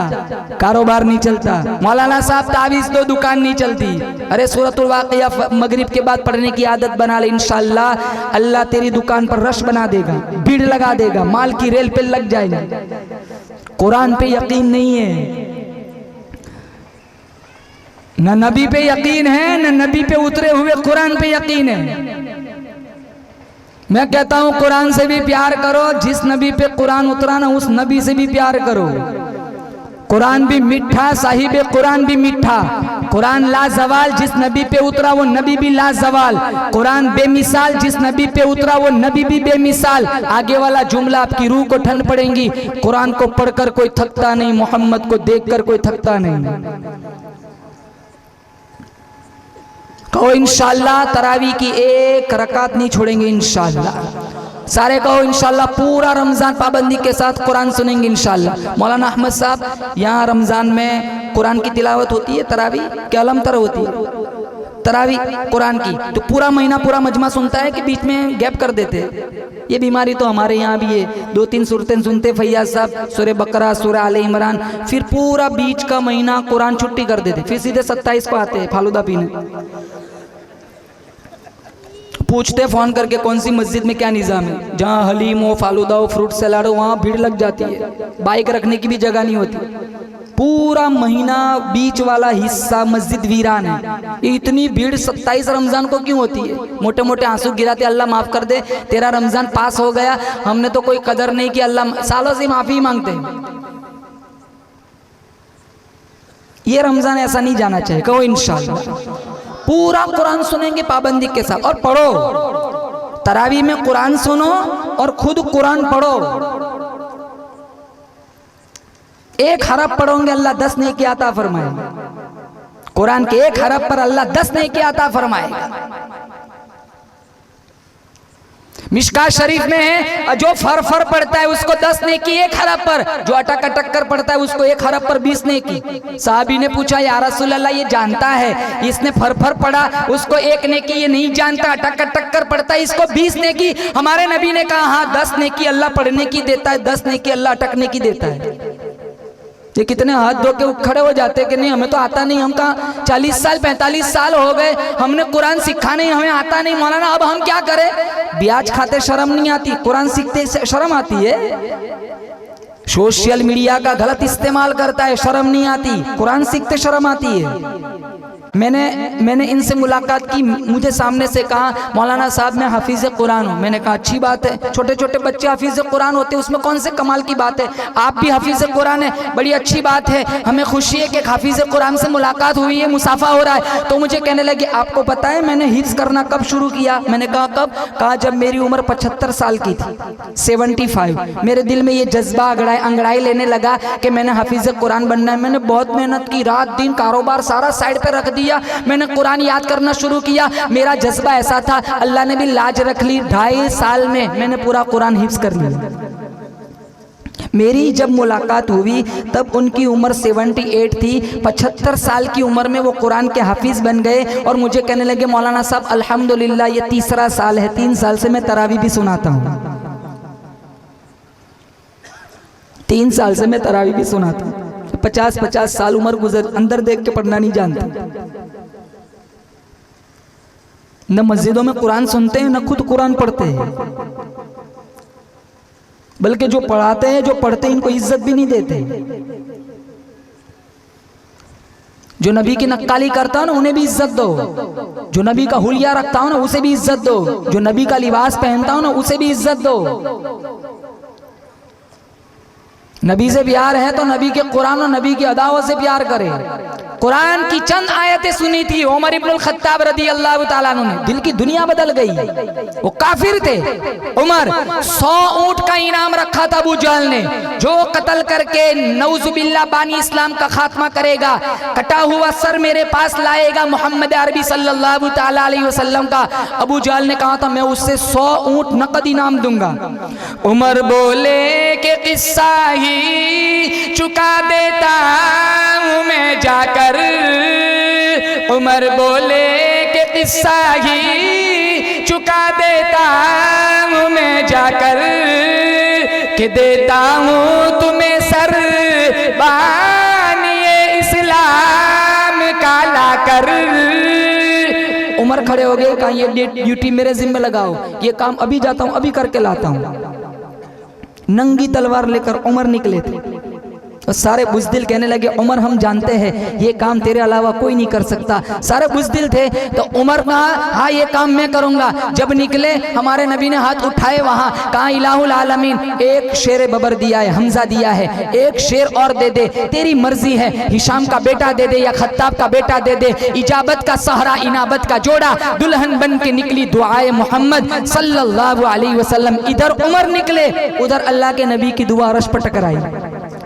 कारोबार नहीं चलता, मौलाना साहब तावीज़ दो दुकान नहीं चलती। अरे सूरतुल वाक़िया मगरिब के बाद पढ़ने की आदत बना ले, इंशाअल्लाह अल्लाह तेरी दुकान पर रश बना देगा, भीड़ लगा देगा, माल की रेल पे लग जाएगा। कुरान पे यकीन नहीं है, न नबी पे यकीन है, न नबी पे उतरे हुए कुरान पे यकीन है। मैं कहता हूं कुरान से भी प्यार करो, जिस नबी पे कुरान उतरा ना उस नबी से भी प्यार करो। कुरान भी मीठा, साहिब कुरान भी मीठा, कुरान लाजवाल, जिस नबी पे उतरा वो नबी भी लाजवाल, कुरान बेमिसाल, जिस नबी पे उतरा वो नबी भी बेमिसाल। आगे वाला जुमला आपकी रूह को ठंड पड़ेगी। कुरान को पढ़कर कोई थकता नहीं, मोहम्मद को देखकर कोई थकता नहीं। कहो इंशाअल्लाह तरावी की एक रकात नहीं छोड़ेंगे, इंशाअल्लाह। सारे कहो इंशाअल्लाह पूरा रमज़ान पाबंदी के साथ कुरान सुनेंगे इंशाअल्लाह। मौलाना अहमद साहब, यहाँ रमज़ान में कुरान की तिलावत होती है, तरावी क्या अलमतर होती है, तरावी कुरान की, तो पूरा महीना पूरा मजमा सुनता है कि बीच में गैप कर देते। ये बीमारी तो हमारे यहाँ भी है, 2-3 सूरतें सुनते फैयाज साहब, सूरह बकरा, सूरह आले इमरान, फिर पूरा बीच का महीना कुरान छुट्टी कर देते, फिर सीधे 27 को आते हैं फालूदा पीने। पूछते फ़ोन करके कौन सी मस्जिद में क्या निज़ाम है, जहाँ हलीम हो, फालूदा हो, फ्रूट सलाड हो, वहाँ भीड़ लग जाती है, बाइक रखने की भी जगह नहीं होती। पूरा महीना बीच वाला हिस्सा मस्जिद वीरान है। ये इतनी भीड़ 27 रमज़ान को क्यों होती है? मोटे मोटे आंसू गिराते, अल्लाह माफ़ कर दे, तेरा रमज़ान पास हो गया, हमने तो कोई कदर नहीं की, अल्लाह सालों से माफ़ी मांगते हैं। ये रमज़ान ऐसा नहीं जाना चाहिए। कहो इंशाअल्लाह पूरा कुरान सुनेंगे पाबंदी के साथ, और पढ़ो, तरावी में कुरान सुनो और खुद कुरान पढ़ो। 1 हरफ पढ़ोगे अल्लाह 10 नेकी अता फरमाएगा। कुरान के 1 हरफ पर अल्लाह 10 नेकी अता फरमाएगा। मिशका शरीफ में है, जो फर फर पढ़ता है उसको 10 नेकी 1 हरफ पर, जो अटक अटक कर पढ़ता है उसको 1 हरफ पर 20 नेकी। साहबी ने पूछा या रसूल अल्लाह, ये जानता है, इसने फर फर पढ़ा उसको 1 नेकी, ये नहीं जानता अटक अटक कर पढ़ता है इसको 20 नेकी। हमारे नबी ने कहा हाँ 10 नेकी अल्लाह पढ़ने की देता है, 10 नेकी अल्लाह अटकने की देता है। ये कितने हाथ धो के खड़े हो जाते कि नहीं हमें तो आता नहीं, हम कहाँ 40 साल 45 साल हो गए, हमने कुरान सीखा नहीं, हमें आता नहीं मौलाना, अब हम क्या करें? ब्याज खाते शर्म नहीं आती, कुरान सीखते शर्म आती है। सोशल मीडिया का गलत इस्तेमाल करता है, शर्म नहीं आती, कुरान सीखते शर्म आती है। मैंने इनसे मुलाकात की, मुझे सामने से कहा मौलाना साहब मैं हाफिज़ कुरान हूँ। मैंने कहा अच्छी बात है, छोटे छोटे बच्चे हाफिज़ कुरान होते हैं, उसमें कौन से कमाल की बात है, आप भी हाफिज़ कुरान है, बड़ी अच्छी बात है, हमें खुशी है कि हाफिज़ कुरान से मुलाकात हुई है, मुसाफा हो रहा है। तो मुझे कहने लगे आपको पता है मैंने हिफ्ज़ करना कब शुरू किया? मैंने कहा कब? कहा जब मेरी उम्र 75 साल की थी, 75। मेरे दिल में ये जज्बा अंगड़ाई लेने लगा कि मैंने हाफिज़ कुरान बनना है। मैंने बहुत मेहनत की, रात दिन कारोबार सारा साइड पे रख दिया, मैंने कुरान याद करना शुरू किया। मेरा जज्बा ऐसा था, अल्लाह ने भी लाज रख ली, 2.5 साल में मैंने पूरा कुरान हिफ्ज़ कर लिया। मेरी जब मुलाकात हुई तब उनकी उम्र 78 थी, 75 साल की उम्र में वो कुरान के हाफिज़ बन गए और मुझे कहने लगे मौलाना साहब अल्हम्दुलिल्लाह ये 3रा साल है, 3 साल से मैं तरावी भी सुनाता हूँ, 3 साल से मैं तरावी भी सुनाता हूँ। 50 साल उम्र गुजर, अंदर देख के पढ़ना नहीं जानता, न मस्जिदों में कुरान सुनते हैं न खुद कुरान पढ़ते हैं, बल्कि जो पढ़ाते हैं जो पढ़ते हैं इनको इज्जत भी नहीं देते। जो नबी की नक्काली करता हो ना उन्हें भी इज्जत दो, जो नबी का हुलिया रखता हो ना उसे भी इज्जत दो, जो नबी का लिबास पहनता हो ना उसे भी इज्जत दो। नबी से प्यार है तो नबी के कुरान और नबी की अदाओं से प्यार करे। कुरान की चंद आयतें सुनी थी उमर इब्नुल खत्ताब रदी अल्लाह ताला अन्हु ने, दिल की दुनिया बदल गई। वो काफिर थे उमर, 100 ऊंट का इनाम रखा था अबू जहल ने, जो कत्ल करके नऊजुबिल्लाह बानी इस्लाम का खात्मा करेगा, कटा हुआ सर मेरे पास लाएगा मोहम्मद अरबी सल्लल्लाहु ताला अलैहि वसल्लम का। अबू जहल ने कहा था मैं उससे 100 ऊंट नकद इनाम दूंगा। उमर बोले कि किस्सा ही चुका देता हूँ मैं जाकर, उमर बोले कि किस्सा ही चुका देता हूँ मैं जाकर, कि देता हूँ तुम्हें सर बानिए इस्लाम का लाकर। उमर खड़े हो गए, कहा ये ड्यूटी मेरे जिम्मे लगाओ, ये काम अभी जाता हूँ अभी करके लाता हूँ। नंगी तलवार लेकर उमर निकले थे और सारे बुज़दिल कहने लगे उमर हम जानते हैं ये काम तेरे अलावा कोई नहीं कर सकता। सारे बुज़दिल थे तो उमर कहा हाँ ये काम मैं करूंगा। जब निकले हमारे नबी ने हाथ उठाए, वहां कहा इलाहुल आलमीन एक शेर बबर दिया है, हमजा दिया है, एक शेर और दे दे, तेरी मर्जी है, हिशाम का बेटा दे दे या खत्ताब का बेटा दे दे। इजाबत का सहरा इनाबत का जोड़ा, दुल्हन बन के निकली दुआए मोहम्मद सल्लल्लाहु अलैहि वसल्लम। इधर उमर निकले, उधर अल्लाह के नबी की दुआ अर्श पर टकराई,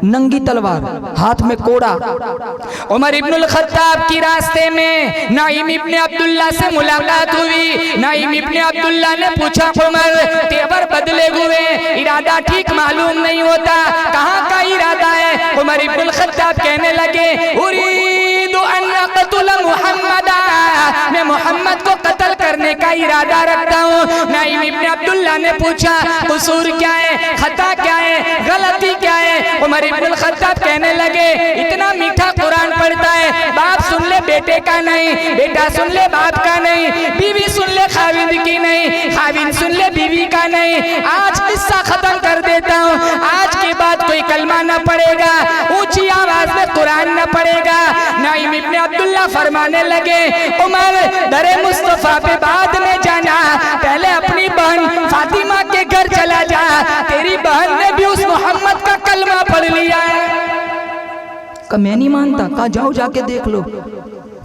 नंगी तलवार हाथ में कोड़ा। उमर इब्नुल खत्ताब की रास्ते में नाइम इब्ने अब्दुल्ला से मुलाकात हुई। नाइम इब्ने अब्दुल्ला ने पूछा उमर तेवर बदले हुए, इरादा ठीक मालूम नहीं होता, कहाँ का इरादा है? उमर इब्नुल खत्ताब कहने लगे उरीदु अन अक़तुल मुहम्मदा, मैं मोहम्मद को कत्ल करने का इरादा रखता हूँ। नाइम इब्ने अब्दुल्ला ने पूछा कसूर क्या है, खता क्या है, गलती क्या है? उमर इब्नुल खत्ताब कहने लगे इतना मीठा कुरान पढ़ता है, बाप सुन ले बेटे का नहीं, बेटा सुन ले बाप का नहीं, बीवी सुन ले खाविंद की नहीं, खाविंद सुन ले बीवी का नहीं। आज किस्सा खत्म कर देता हूँ, आज के बाद कोई कलमा न पढ़ेगा, ऊंची आवाज में कुरान न पढ़ेगा। नाइम इब्ने अब्दुल्ला फरमाने लगे उमर दरे मुस्तफा पे बाद में जाना, पहले अपनी बहन फातिमा के घर चला जा, तेरी बहन ने भी उस मोहम्मद का कलमा पढ़ लिया है। का मैं नहीं मानता, कहा जाओ जाके देख लो।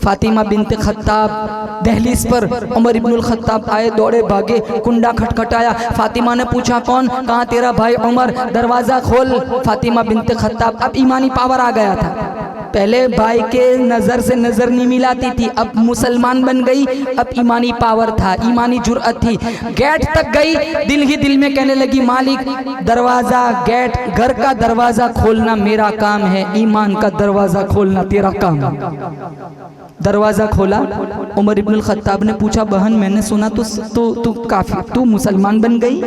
फातिमा बिनते खत्ताब दहलीज पर उमर इब्नुल खत्ताब आए, दौड़े भागे, कुंडा खटखटाया। फातिमा ने पूछा कौन? कहा तेरा भाई उमर, दरवाजा खोल। फातिमा बिनते खत्ताब, अब ईमानी पावर आ गया था, पहले भाई के नजर से नजर नहीं मिलाती थी, अब मुसलमान बन गई, अब ईमानी पावर था, ईमानी जुर्अत थी। गेट तक गई, दिल ही दिल में कहने लगी मालिक दरवाजा, गेट, घर का दरवाजा खोलना मेरा काम है, ईमान का दरवाजा खोलना तेरा काम है। दरवाजा खोला। उमर इब्नुल खत्ताब ने पूछा बहन मैंने सुना तू काफी, तू मुसलमान बन गई?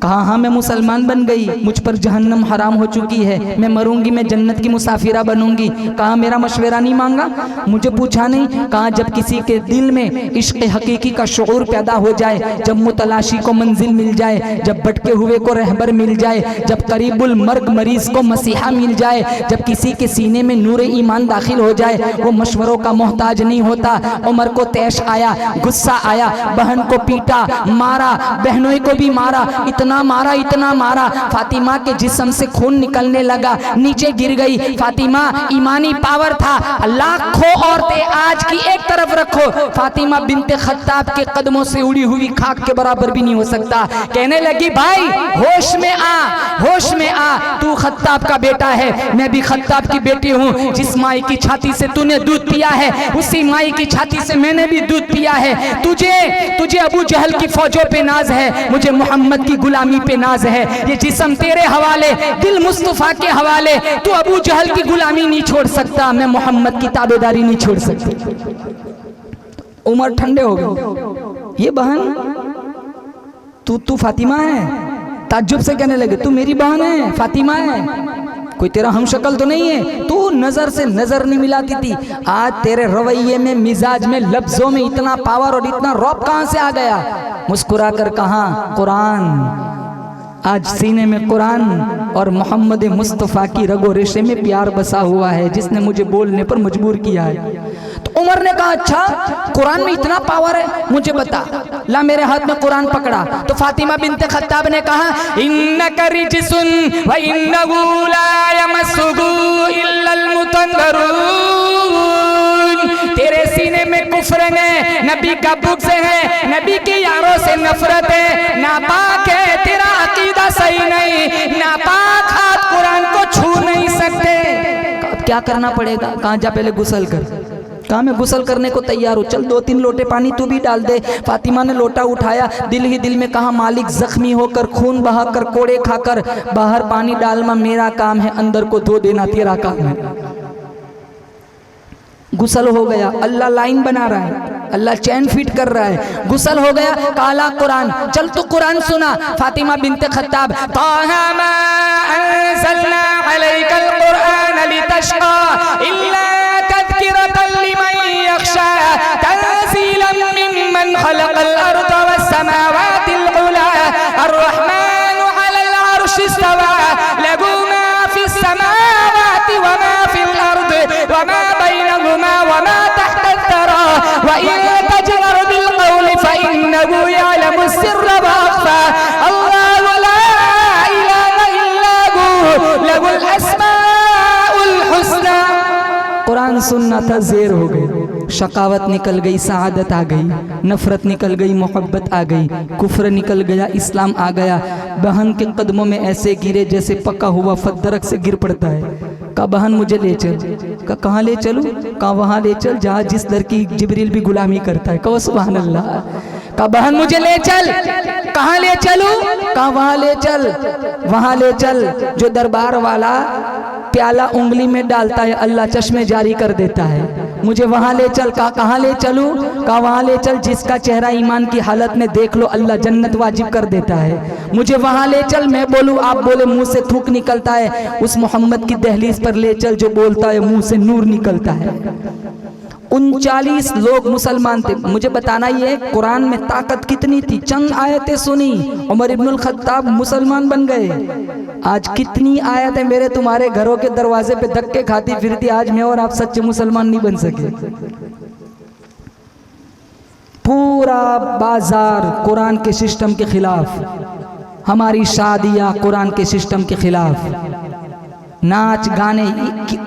कहा हाँ मैं मुसलमान बन गई, मुझ पर जहन्नम हराम हो चुकी है, मैं मरूंगी, मैं जन्नत की मुसाफिरा बनूंगी। कहा मेरा मशवरा नहीं मांगा, मुझे पूछा नहीं। कहा जब किसी के दिल में इश्क हकीकी का शऊर पैदा हो जाए, जब मुतलाशी को मंजिल मिल जाए, जब भटके हुए को रहबर मिल जाए, जब करीबुल मर्ग मरीज को मसीहा मिल जाए, जब किसी के सीने में नूर ईमान दाखिल हो जाए, वो मशवरों का मोहताज नहीं होता। उमर को तैश आया, गुस्सा आया, बहन को पीटा, मारा, बहनों को भी मारा, इतना मारा, फातिमा के जिस्म से खून निकलने लगा, नीचे गिर गई। फातिमा ईमानी पावर था, लाखों औरतें आज की एक तरफ रखो, फातिमा बिनते खत्ताब के कदमों से उड़ी हुई खाक के बराबर भी नहीं हो सकता। कहने लगी भाई होश में आ, तू खत्ताब का बेटा है, मैं भी खत्ताब की बेटी हूँ। जिस माई की छाती से तूने दूध पिया है, उसी माई की छाती से मैंने भी दूध पिया है। तुझे अबू जहल की फौजों पे नाज है, मुझे मोहम्मद की गुलामी पे नाज है। ये जिस्म तेरे हवाले, दिल मुस्तफा के हवाले, तू अबू जहल की गुलामी नहीं छोड़ सकता, मैं मोहम्मद की ताबेदारी नहीं छोड़ सकती। उमर ठंडे हो गए। ये बहन तू फातिमा है? ताज्जुब से कहने लगे तू मेरी बहन है, फातिमा है, कोई तेरा हम शक्ल तो नहीं है? तू नजर से नजर नहीं मिलाती थी, आज तेरे रवैये में, मिजाज में, लफ्जों में इतना पावर और इतना रौब कहां से आ गया? मुस्कुरा कर कहा कुरान। आज सीने में कुरान और मोहम्मद मुस्तफ़ा की रगो रेशे में प्यार बसा हुआ है, जिसने मुझे बोलने पर मजबूर किया है। तो उमर ने कहा अच्छा कुरान में इतना पावर है, मुझे बता। ला मेरे हाथ में कुरान पकड़ा तो फातिमा बिनते खत्ताब ने कहा इन्नका रिजसुन व इन्नहु ला यमस्सुहु इल्लल मुतन्नरून। तेरे सीने में कुफ्र है, नबी का बुग़्ज़ है, नबी के यारों से नफरत है, नापाक है, तेरा अकीदा सही नहीं, नापाक हाथ कुरान को छू नहीं सकते। अब क्या करना पड़ेगा? कहाँ जा पहले गुसल कर। कहा मैं गुसल करने को तैयार हूँ, चल 2-3 लोटे पानी तू भी डाल दे। फातिमा ने लोटा उठाया, दिल ही दिल में कहा मालिक जख्मी होकर, खून बहाकर, कोड़े खाकर बाहर पानी डालना मेरा काम है, अंदर को धो देना तेरा काम है। गुसल हो गया, अल्लाह लाइन बना रहा है, अल्लाह चैन फिट कर रहा है। गुसल हो गया, काला कुरान, चल तू कुरान सुना। फातिमा बिनते खत्ताब ताहा मा अंज़लना अलैकल कुरान लितशक़ा इल्ला तज़किरतन लिमन यख़शा तंज़ीलन मिम्मन खलक़ल अर्ज़ वस्समावातिल उला अर्रहमानु अलल अर्शि इस्तवा लहू मा फिस समावाति व मा फिल अर्ज़ व मा बैनहुमा व मा तहत अथ-थरा व इन तजहर बिल क़ौलि फ़इन्नहु यअलमु सिर्र व अख़फ़ा अल्लाहु ला इलाहा इल्ला हु लहुल अस्माउल हुस्ना। कुरान सुनना था, ज़ेर हो गई, शकावत निकल गई, सआदत आ गई, नफ़रत निकल गई, मोहब्बत आ गई, कुफ्र निकल गया, इस्लाम आ गया। बहन के कदमों में ऐसे गिरे जैसे पका हुआ फल दरख्त से गिर पड़ता है। कहा बहन मुझे ले चल। कहा कहाँ ले चलूँ? कहा वहाँ ले चल जहाँ जिस दर की जिब्रील भी गुलामी करता है। कहो सुभान अल्लाह। कहा बहन मुझे ले चल। कहाँ ले चलूँ? कहा वहाँ ले चल, वहाँ ले चल जो दरबार वाला प्याला उंगली में डालता है, अल्लाह चश्मे जारी कर देता है। मुझे वहाँ ले चल। कहा कहाँ ले चलूँ? कहा वहाँ ले चल जिसका चेहरा ईमान की हालत में देख लो अल्लाह जन्नत वाजिब कर देता है। मुझे वहाँ ले चल, मैं बोलूँ आप बोले मुंह से थूक निकलता है, उस मोहम्मद की दहलीज पर ले चल जो बोलता है मुंह से नूर निकलता है। 39 लोग मुसलमान थे। मुझे बताना ये कुरान में ताकत कितनी थी। चंद आयतें सुनी, उमर इब्नुल खत्ताब मुसलमान बन गए। आज कितनी आयतें मेरे तुम्हारे घरों के दरवाजे पे धक्के खाती फिरती, आज मैं और आप सच्चे मुसलमान नहीं बन सके। पूरा बाजार कुरान के सिस्टम के खिलाफ, हमारी शादियां कुरान के सिस्टम के खिलाफ, नाच गाने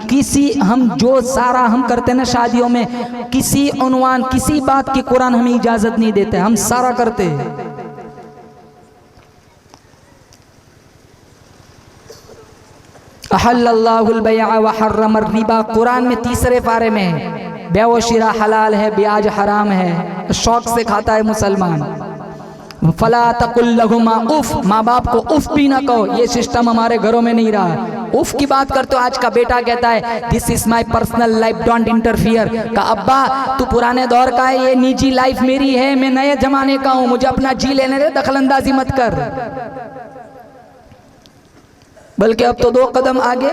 किसी हम जो सारा हम करते ना शादियों में, किसी उन्वान किसी बात की कुरान हमें इजाजत नहीं देते, हम सारा करते हैं। अहल्लल्लाहुल बैअ व हर्रमर रिबा, कुरान में 3 पारे में है, बैअ व शिरा हलाल है, ब्याज हराम है। शौक से खाता है मुसलमान। फला तकुल लहुमा उफ, माँ बाप को उफ भी ना कहो, ये सिस्टम हमारे घरों में नहीं रहा। उफ की बात करते हो, आज का बेटा कहता है this is my personal life don't interfere. का अब्बा तू पुराने दौर का है, ये निजी लाइफ मेरी है, मैं नए जमाने का हूँ, मुझे अपना जी लेने दे, दखलंदाजी मत कर। बल्कि अब तो 2 कदम आगे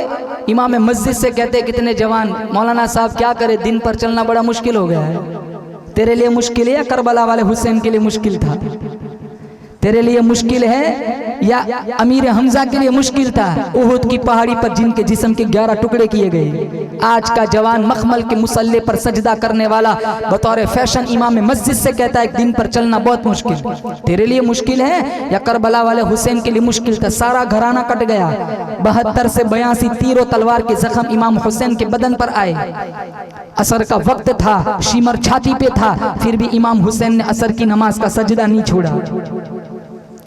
इमाम मस्जिद से कहते कितने जवान, मौलाना साहब क्या करे, दिन पर चलना बड़ा मुश्किल हो गया है। तेरे लिए मुश्किल है या करबला वाले हुसैन के लिए मुश्किल था? तेरे लिए मुश्किल है या अमीर हमजा के लिए मुश्किल था? उहुद की पहाड़ी पर जिनके जिस्म के 11 टुकड़े किए गए, आज का जवान मखमल के मुसल्ले पर सजदा करने वाला बतौर फैशन इमाम मस्जिद से कहता है दिन पर चलना बहुत मुश्किल। तेरे लिए मुश्किल है या करबला वाले हुसैन के लिए मुश्किल था? सारा घराना कट गया, 72 से 82 तीर और तलवार के जख्म इमाम हुसैन के बदन पर आए। असर का वक्त था, शीमर छाती पे था, फिर भी इमाम हुसैन ने असर की नमाज का सजदा नहीं छोड़ा।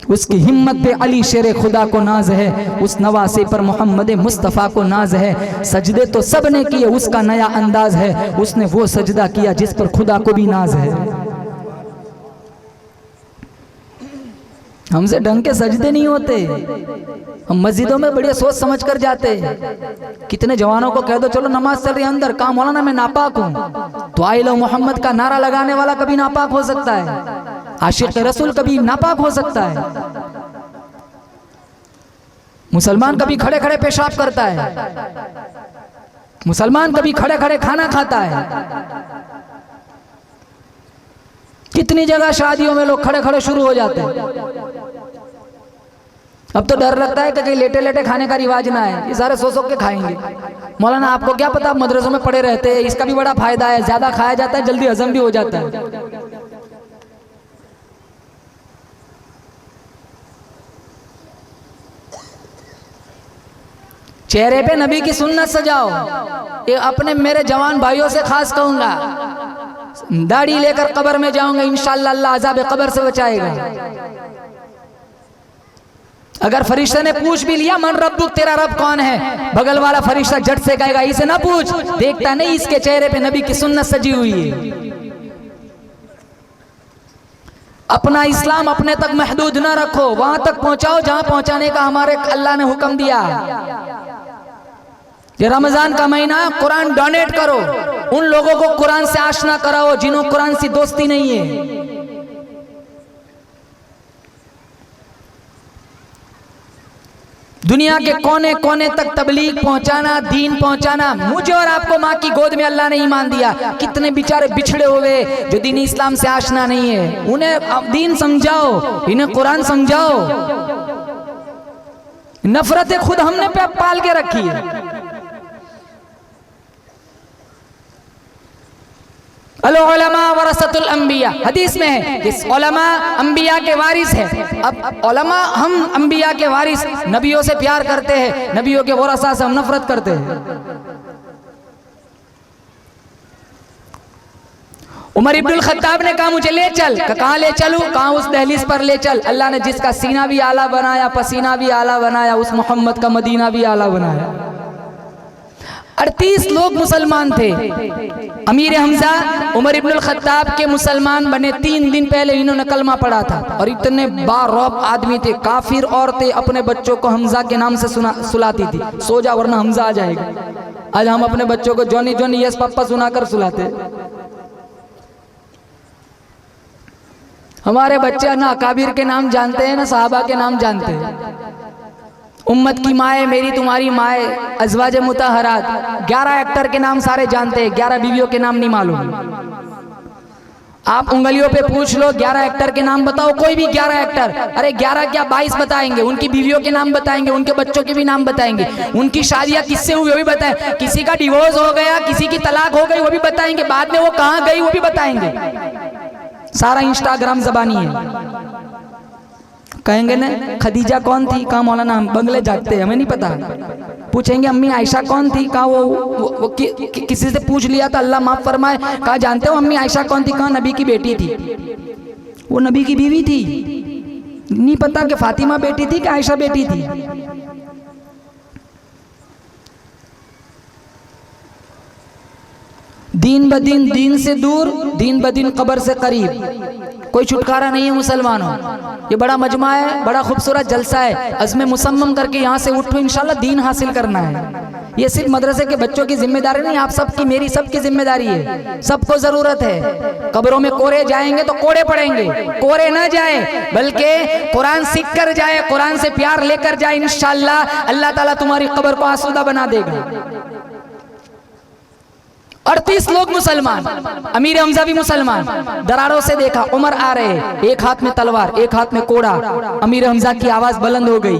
उसकी हिम्मत पे अली शेर खुदा को नाज है, उस नवासे पर मोहम्मद मुस्तफ़ा को नाज है। सजदे तो सब ने किए, उसका नया अंदाज है, उसने वो सजदा किया जिस पर खुदा को भी नाज है। हमसे ढंग के सजदे नहीं होते, हम मस्जिदों में बड़े सोच समझ कर जाते हैं। कितने जवानों को कह दो चलो नमाज चल रही है अंदर, कहा मौलाना मैं नापाक हूँ। तो आइलो मोहम्मद का नारा लगाने वाला कभी नापाक हो सकता है? आशिक रसूल कभी नापाक हो सकता है? मुसलमान कभी खड़े खड़े पेशाब करता है, मुसलमान कभी खड़े खड़े खाना खाता है। कितनी जगह शादियों में लोग खड़े खड़े शुरू हो जाते हैं। अब तो डर लगता है कि कहीं लेटे लेटे खाने का रिवाज ना है, ये सारे सो के खाएंगे। मौलाना आपको क्या पता, आप मदरसों में पड़े रहते हैं, इसका भी बड़ा फायदा है, ज्यादा खाया जाता है, जल्दी हजम भी हो जाता है। चेहरे पे नबी की सुन्नत सजाओ। ये अपने मेरे जवान भाइयों से खास कहूंगा, दाढ़ी लेकर कब्र में जाऊंगा इंशाअल्लाह, अल्लाह अज़ाब कब्र से बचाएगा। अगर फरिश्ते ने पूछ भी लिया मन रब्बुक, तेरा रब कौन है, बगल वाला फरिश्ता झट से कहेगा इसे ना पूछ, देखता नहीं इसके चेहरे पे नबी की सुन्नत सजी हुई है। अपना इस्लाम अपने तक महदूद ना रखो, वहां तक पहुंचाओ जहां पहुंचाने का हमारे अल्लाह ने हुक्म दिया। ये रमजान का महीना, कुरान डोनेट करो, उन लोगों को कुरान से आशना कराओ जिन्हों कुरान से दोस्ती नहीं है। दुनिया के कोने कोने तक तबलीग पहुंचाना, दीन पहुंचाना। मुझे और आपको माँ की गोद में अल्लाह ने ईमान दिया, कितने बेचारे बिछड़े हुए जो दीन इस्लाम से आशना नहीं है, उन्हें दीन समझाओ, इन्हें कुरान समझाओ। नफरतें खुद हमने पे पाल के रखी है। उलमा वरसतुल अंबिया, हदीस में है कि उलमा अंबिया के वारिस है। अब उलमा, हम अंबिया के वारिस, नबियों से प्यार करते हैं, नबियों के वरसा से हम नफरत करते हैं। उमर इब्नुल खत्ताब ने कहा मुझे ले चल, कहाँ ले चलूं? कहाँ उस दहलीज पर ले चल। अल्लाह ने जिसका सीना भी आला बनाया, पसीना भी आला बनाया, उस मोहम्मद का मदीना भी आला बनाया। 38 लोग मुसलमान थे। अमीर हमजा उमर इब्नुल खत्ताब के मुसलमान बने 3 दिन पहले इन्होंने कलमा पढ़ा था, और इतने बारौब आदमी थे, काफिर औरतें अपने बच्चों को हमजा के नाम से सुलाती थी, सो जा वरना हमजा आ जाएगा। आज हम अपने बच्चों को जॉनी जॉनी यस पापा सुनाकर सुलाते। हमारे बच्चे ना अकाबिर के नाम जानते हैं, ना साहबा के नाम जानते हैं। उम्मत की माए, मेरी तुम्हारी माए, अज़वाज मुतहरात, 11 एक्टर के नाम सारे जानते हैं, 11 बीवियों के नाम नहीं मालूम। आप उंगलियों पे पूछ लो 11 एक्टर के नाम बताओ, कोई भी 11 एक्टर, अरे 11 क्या 22 बताएंगे, उनकी बीवियों के नाम बताएंगे, उनके बच्चों के भी नाम बताएंगे, उनकी शादियां किससे हुई वो भी बताएं, किसी का डिवोर्स हो गया, किसी की तलाक हो गई वो भी बताएंगे, बाद में वो कहाँ गई वो भी बताएंगे। सारा इंस्टाग्राम जबानी है। कहेंगे ना खदीजा कौन थी, कहाँ मौलाना हम बंगले जागते हैं, हमें नहीं पता। पूछेंगे अम्मी आयशा कौन थी, कहाँ वो किसी से पूछ लिया था, अल्लाह माफ फरमाए, कहा जानते हो अम्मी आयशा कौन थी, कहाँ नबी की बेटी थी, वो नबी की बीवी थी। नहीं पता कि फातिमा बेटी थी कि आयशा बेटी थी। दीन ब दिन दीन से दूर, दीन ब दिन कब्र से करीब, कोई छुटकारा नहीं है मुसलमानों। ये बड़ा मजमा है, बड़ा खूबसूरत जलसा है, अज़्म मुसम्मम करके यहाँ से उठो, इंशाल्लाह दीन हासिल करना है। ये सिर्फ मदरसे के बच्चों की जिम्मेदारी नहीं, आप सबकी, मेरी सबकी जिम्मेदारी है। सबको जरूरत है। कब्रों में कोरे जाएंगे तो कोड़े पड़ेंगे, कोरे ना जाए बल्कि कुरान सीख कर जाए, कुरान से प्यार लेकर जाए। इंशाअल्लाह अल्लाह ताला तुम्हारी कब्र को आसूदा बना देगा। 38 लोग मुसलमान, अमीर हमजा भी मुसलमान। दरारों से देखा, उमर आ रहे, एक हाथ में तलवार, एक हाथ में कोड़ा। अमीर हमजा की आवाज बुलंद हो गई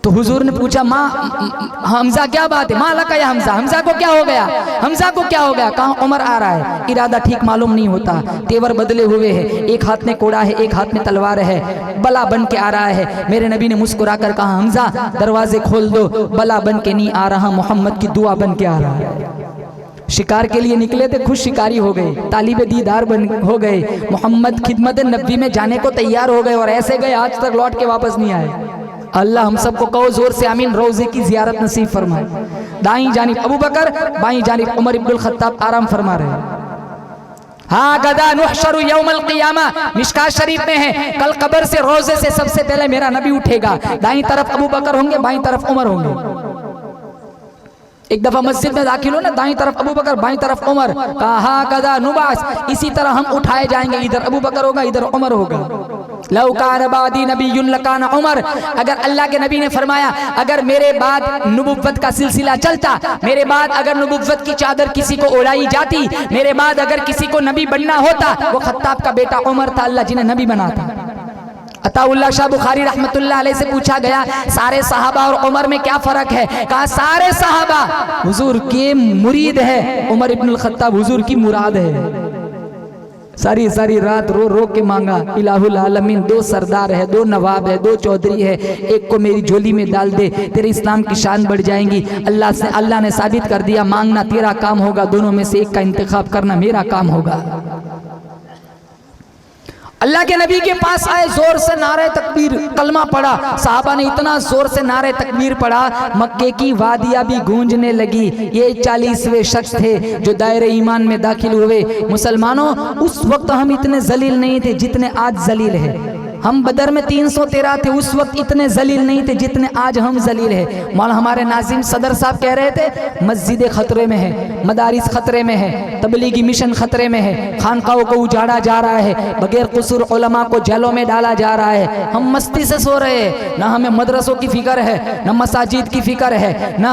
तो हुजूर ने पूछा, माँ हमजा क्या बात है? माँ लका या हमजा, हमजा को क्या हो गया? हमजा को क्या हो गया? कहा उमर आ रहा है, इरादा ठीक मालूम नहीं होता, तेवर बदले हुए हैं, एक हाथ में कोड़ा है, एक हाथ में तलवार है, बला बन के आ रहा है। मेरे नबी ने मुस्कुरा कर कहा, हमजा दरवाजे खोल दो, बला बन के नहीं आ रहा, मोहम्मद की दुआ बन के आ रहा है। शिकार के लिए निकले थे, खुद शिकारी हो गए, तालिबे दीदार बन हो गए, मोहम्मद खिदमत नबी में जाने को तैयार हो गए और ऐसे गए आज तक लौट के वापस नहीं आए। अल्लाह हम सबको कहो जोर से आमीन, रोजे की जियारत नसीब फरमाए। दाईं जानिब अबू बकर, बाईं जानिब उमर इब्नुल खत्ताब आराम फरमा रहे। हाँ गदा नुहशरु यौमल क़ियामा, मिशकात शरीफ में है, कल कब्र से रोजे से सबसे पहले मेरा नबी उठेगा। दाईं तरफ अबू बकर होंगे, बाईं तरफ उमर होंगे। एक दफा मस्जिद में दाखिल हो ना, दाईं तरफ अबू बकर, बाईं तरफ उमर, कहा कदा नुबास, इसी तरह हम उठाए जाएंगे, इधर अबू बकर होगा, इधर उमर होगा। लौ कान बादी नबियुन लकान उमर, अगर अल्लाह के नबी ने फरमाया अगर मेरे बाद नबुव्वत का सिलसिला चलता, मेरे बाद अगर नबुव्वत की चादर किसी को उड़ाई जाती, मेरे बाद अगर किसी को नबी बनना होता, वो खत्ताब का बेटा उमर था, अल्लाह जिन्हें नबी बनाता। अताउल्लाह शाह बुखारी रहमतुल्लाह अलैह से पूछा गया, सारे सहाबा और उमर में क्या फर्क है? कहा सारे सहाबा हुजूर के मुरीद है, उमर इब्नुल खत्ताब हुजूर की मुराद है। सारी सारी रात रो रो के मांगा, इलाहुल आलमीन, दो सरदार है, दो नवाब है, दो चौधरी है, एक को मेरी झोली में डाल दे, तेरे इस्लाम की शान बढ़ जाएंगी। अल्लाह ने साबित कर दिया, मांगना तेरा काम होगा, दोनों में से एक का इंतखाब करना मेरा काम होगा। अल्लाह के नबी के पास आए, जोर से नारे तकबीर, कलमा पढ़ा। साहबा ने इतना जोर से नारे तकबीर पढ़ा, मक्के की वादियाँ भी गूंजने लगी। ये 40वें शख्स थे जो दायरे ईमान में दाखिल हुए। मुसलमानों, उस वक्त हम इतने जलील नहीं थे जितने आज जलील है। हम बदर में 313 थे, उस वक्त इतने जलील नहीं थे जितने आज हम जलील है। मौलाना हमारे नाजिम सदर साहब कह रहे थे, मस्जिदें खतरे में है, मदारिस खतरे में है, तबलीगी मिशन खतरे में है, खानकाओं को उजाड़ा जा रहा है, बगैर कसूर उलमा को जेलों में डाला जा रहा है। हम मस्ती से सो रहे हैं, ना हमें मदरसों की फिक्र है, न मसाजिद की फिक्र है, न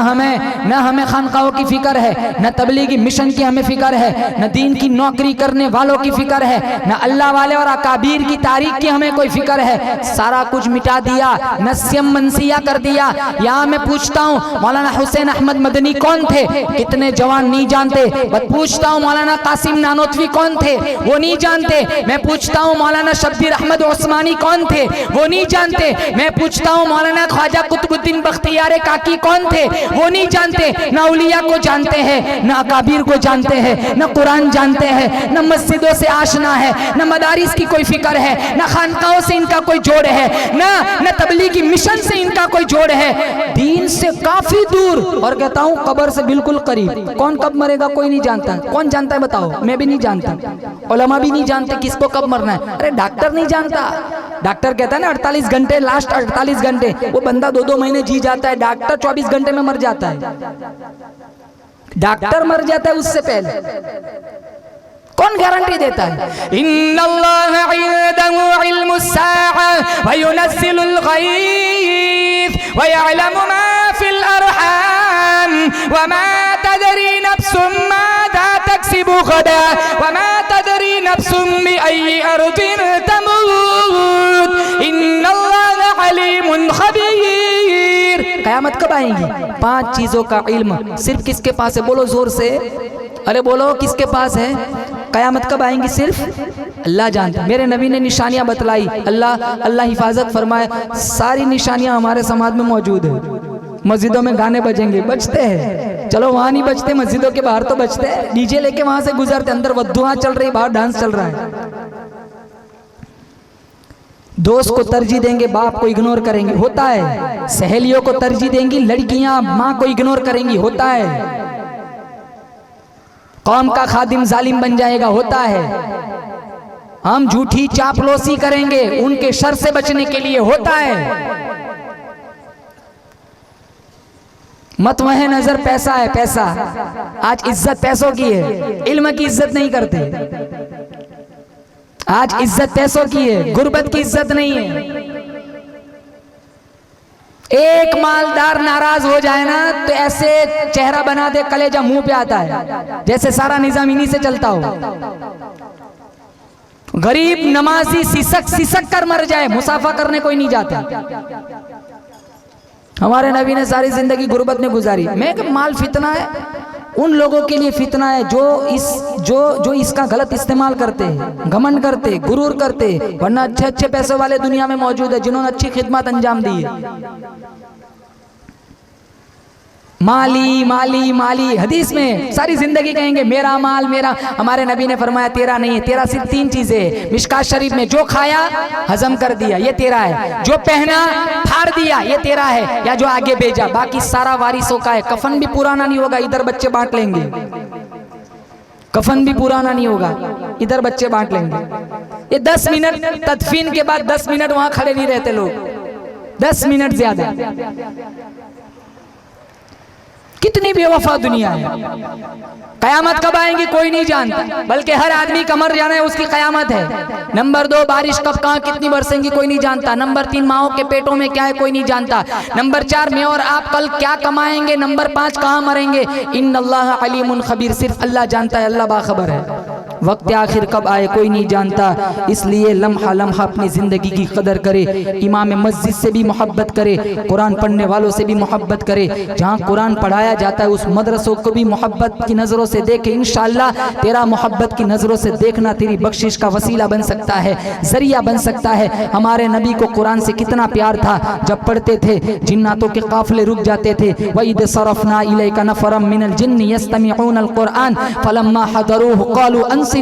हमें खानकाओं की फिक्र है, न तबलीगी मिशन की हमें फिक्र है, न दीन की नौकरी करने वालों की फिक्र है, न अल्लाह वाले और अकाबीर की तारीख की हमें कोई फिक्र है। सारा कुछ मिटा दिया, नस्यम मनसिया कर दिया। यहाँ मैं पूछता हूँ, मौलाना हुसैन अहमद मदनी कौन थे? कितने जवान नहीं जानते। बस पूछता हूँ, मौलाना कासिम नानोतवी कौन थे? वो नहीं जानते। मैं पूछता हूँ, मौलाना शब्बीर अहमद उस्मानी कौन थे? वो नहीं जानते। मैं पूछता हूँ, मौलाना ख्वाजा कुतुबुद्दीन बख्तियार काकी कौन थे? वो नहीं जानते। न औलिया को जानते हैं, न अकाबीर को जानते हैं, न कुरान जानते हैं, न मस्जिदों से आशना है, न मदारिस की कोई फिक्र है, न खानकाओं से इनका कोई जोड़ है, न तबलीगी मिशन से इनका कोई जोड़ है। दीन से काफी दूर, और कहता हूं कब्र से बिल्कुल करीब। कौन कब मरेगा कोई नहीं जानता। कौन जानता है बताओ? मैं भी नहीं जानता, उलमा भी नहीं जानते किसको कब मरना है। अरे डॉक्टर नहीं जानता। डॉक्टर कहता है ना 48 घंटे, लास्ट 48 घंटे। वो बंदा 2-2 महीने जी जाता है, डॉक्टर 24 घंटे में मर जाता है। डॉक्टर मर जाता है उससे पहले। कौन गारंटी देता है? इन्नल्लाह इंदहु इल्मुस्साअ व युनज़्ज़िलुल गैज़ व यअलमु मा फिल अरहाम व मा तदरी नफ्सुम माज़ा तक्सिबु गदा व मा तदरी नफ्सुम बिअय्यि अर्दिन तमूत इन्नल्लाह अलीमुन खबीर। क़यामत कब आएगी? 5 चीजों का इल्म सिर्फ किसके पास है? बोलो जोर से, अरे बोलो किसके पास है? क़यामत कब आएंगी सिर्फ अल्लाह जानता है। मेरे नबी ने निशानियां बतलाई, अल्लाह हिफाजत फरमाए। सारी निशानियां हमारे समाज में मौजूद है। मस्जिदों में गाने बजेंगे, बजते हैं, चलो वहां नहीं बजते, मस्जिदों के बाहर तो बजते हैं। डीजे लेके वहां से गुजरते, अंदर वद्दुआ चल रही, बाहर डांस चल रहा है। दोस्त को तरजीह देंगे, बाप को इग्नोर करेंगे, होता है। सहेलियों को तरजीह देंगी लड़कियां, माँ को इग्नोर करेंगी, होता है। कौम का खादिम जालिम बन जाएगा, होता है। हम झूठी चापलूसी करेंगे उनके शर से बचने के लिए, होता है। मत वह नजर पैसा है पैसा। आज इज्जत पैसों की है, इल्म की इज्जत नहीं करते। आज इज्जत पैसों की है, गुर्बत की इज्जत नहीं है। एक मालदार नाराज हो जाए ना तो ऐसे चेहरा बना दे, कलेजा मुंह पे आता है, जैसे सारा निजाम इन्हीं से चलता हो। गरीब नमाजी सिसक सिसक कर मर जाए, मुसाफा करने कोई नहीं जाता। हमारे नबी ने सारी जिंदगी गुर्बत में गुजारी। मैं माल फितना है, उन लोगों के लिए फितना है जो इसका गलत इस्तेमाल करते हैं, घमंड करते, गुरूर करते, वरना अच्छे अच्छे पैसे वाले दुनिया में मौजूद है जिन्होंने अच्छी खिदमत अंजाम दी है। माली माली माली, हदीस में सारी जिंदगी कहेंगे मेरा माल मेरा। हमारे नबी ने फरमाया तेरा नहीं है, तेरा सिर्फ 3 चीजें हैं। मिशकात शरीफ में जो खाया हजम कर दिया ये तेरा है, जो पहना फाड़ दिया ये तेरा है, या जो आगे भेजा, बाकी सारा वारिसों का है। कफन भी पुराना नहीं होगा, इधर बच्चे बांट लेंगे। कफन भी पुराना नहीं होगा, इधर बच्चे बांट लेंगे। ये 10 मिनट तदफीन के बाद 10 मिनट वहां खड़े नहीं रहते लोग, 10 मिनट ज्यादा। कितनी बेवफा दुनिया है। कयामत कब आएंगी कोई नहीं जानता, बल्कि हर आदमी का मर जाना है उसकी कयामत है। नंबर 2, बारिश कब कहाँ कितनी बरसेंगी कोई नहीं जानता। नंबर 3, माओ के पेटों में क्या है कोई नहीं जानता। नंबर 4, मैं और आप कल क्या कमाएंगे। नंबर 5, कहाँ मरेंगे। इन्नल्लाह अलीमुन खबीर, सिर्फ अल्लाह जानता है, अल्लाह बाखबर है। वक्त आखिर कब आए कोई नहीं जानता, इसलिए लम्हा लम्हा अपनी जिंदगी की कदर करे। इमाम मस्जिद से भी मोहब्बत करे, कुरान पढ़ने वालों से भी मोहब्बत करे। जहाँ कुरान पढ़ाया जाता है उस मदरसों को भी मोहब्बत की नज़रों से देखे। इंशाअल्लाह तेरा मोहब्बत की नज़रों से देखना तेरी बख्शिश का वसीला बन सकता है, जरिया बन सकता है। हमारे नबी को कुरान से कितना प्यार था, जब पढ़ते थे जिन्नातों के काफिले रुक जाते थे। वइद सरफना इलैका नफरम मिनल जिन्नि यस्तमिऊनल कुरान फलम्मा हदरूहु क़ालू अंसितू।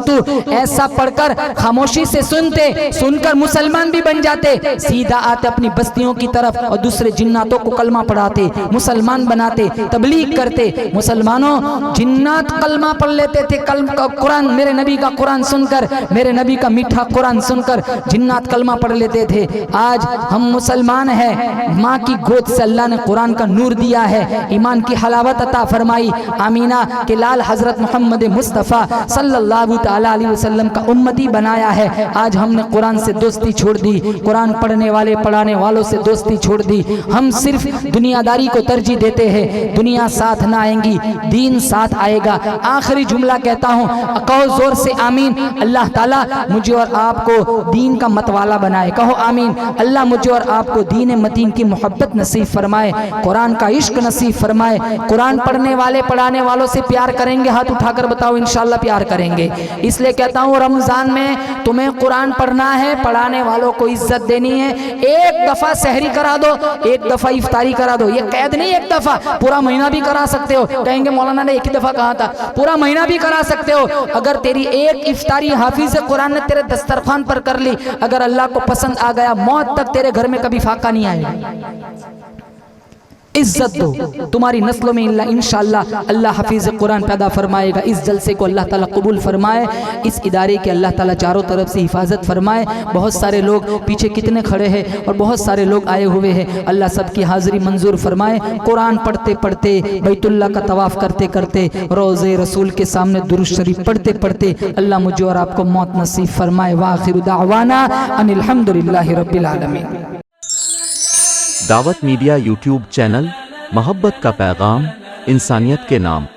ऐसा पढ़कर खामोशी से सुनते, सुनकर मुसलमान भी बन जाते, सीधा आते अपनी बस्तियों की तरफ और दूसरे जिन्नातों को कलमा पढ़ाते, मुसलमान बनाते, तबलीग करते। मुसलमानों जिन्नात कलमा पढ़ लेते थे, कुरान, मेरे नबी का कुरान सुनकर, मेरे नबी का मीठा कुरान सुनकर जिन्नात कलमा पढ़ लेते थे। आज हम मुसलमान हैं, माँ की गोद से अल्लाह ने कुरान का नूर दिया है, ईमान की हलावत अता फरमाई। आमीना के लाल हजरत मोहम्मद मुस्तफ़ा सल्लल्लाहु तआला अलैहि वसल्लम का उम्मती बनाया है। आज हमने कुरान से दोस्ती छोड़ दी, कुरान पढ़ने वाले पढ़ाने वालों से दोस्ती छोड़ दी। हम सिर्फ दुनियादारी को तरजीह देते हैं। दुनिया साथ ना आएंगी, दीन साथ आएगा। आखिरी जुमला कहता हूँ, कहो जोर से आमीन। अल्लाह ताला मुझे और आपको दीन का मतवाला बनाए, कहो आमीन। अल्लाह मुझे और आपको दीन मतीन की मोहब्बत नसीब फरमाए, कुरान का इश्क नसीब फरमाए। कुरान पढ़ने वाले पढ़ाने वालों से प्यार करेंगे, हाथ उठाकर बताओ इंशाअल्लाह प्यार करेंगे। इसलिए कहता हूँ रमजान में तुम्हें कुरान पढ़ना है, पढ़ाने वालों को इज्जत देनी है। एक दफा सहरी करा दो, एक दफा इफ्तारी करा दो, ये कैद नहीं, एक दफा, पूरा महीना भी करा सकते हो। कहेंगे मौलाना ने एक ही दफा कहा था, पूरा महीना भी करा सकते हो। अगर तेरी एक इफ्तारी हाफिज कुरान ने तेरे दस्तरखान पर कर ली, अगर अल्लाह को पसंद आ गया, मौत तक तेरे घर में कभी फाका नहीं आएगा। इज्जत दो, तुम्हारी नस्लों में इंशाअल्लाह अल्लाह हफीज कुरान पैदा फरमाएगा। इस जलसे को अल्लाह ताला कबूल फरमाए, इस इदारे के अल्लाह ताला चारों तरफ से हिफाजत फरमाए। बहुत सारे लोग पीछे कितने खड़े हैं और बहुत सारे लोग आए हुए हैं, अल्लाह सबकी हाजिरी मंजूर फरमाए। कुरान पढ़ते पढ़ते, बैतुल्लाह का तवाफ़ करते करते, रोज़े रसूल के सामने दुरूद शरीफ पढ़ते पढ़ते अल्लाह मुझे और आपको मौत नसीब फरमाए। वाखिरु दावाना अनिल हम्दुलिल्लाहि रब्बिल आलमीन। दावत मीडिया यूट्यूब चैनल, मोहब्बत का पैगाम, इंसानियत के नाम।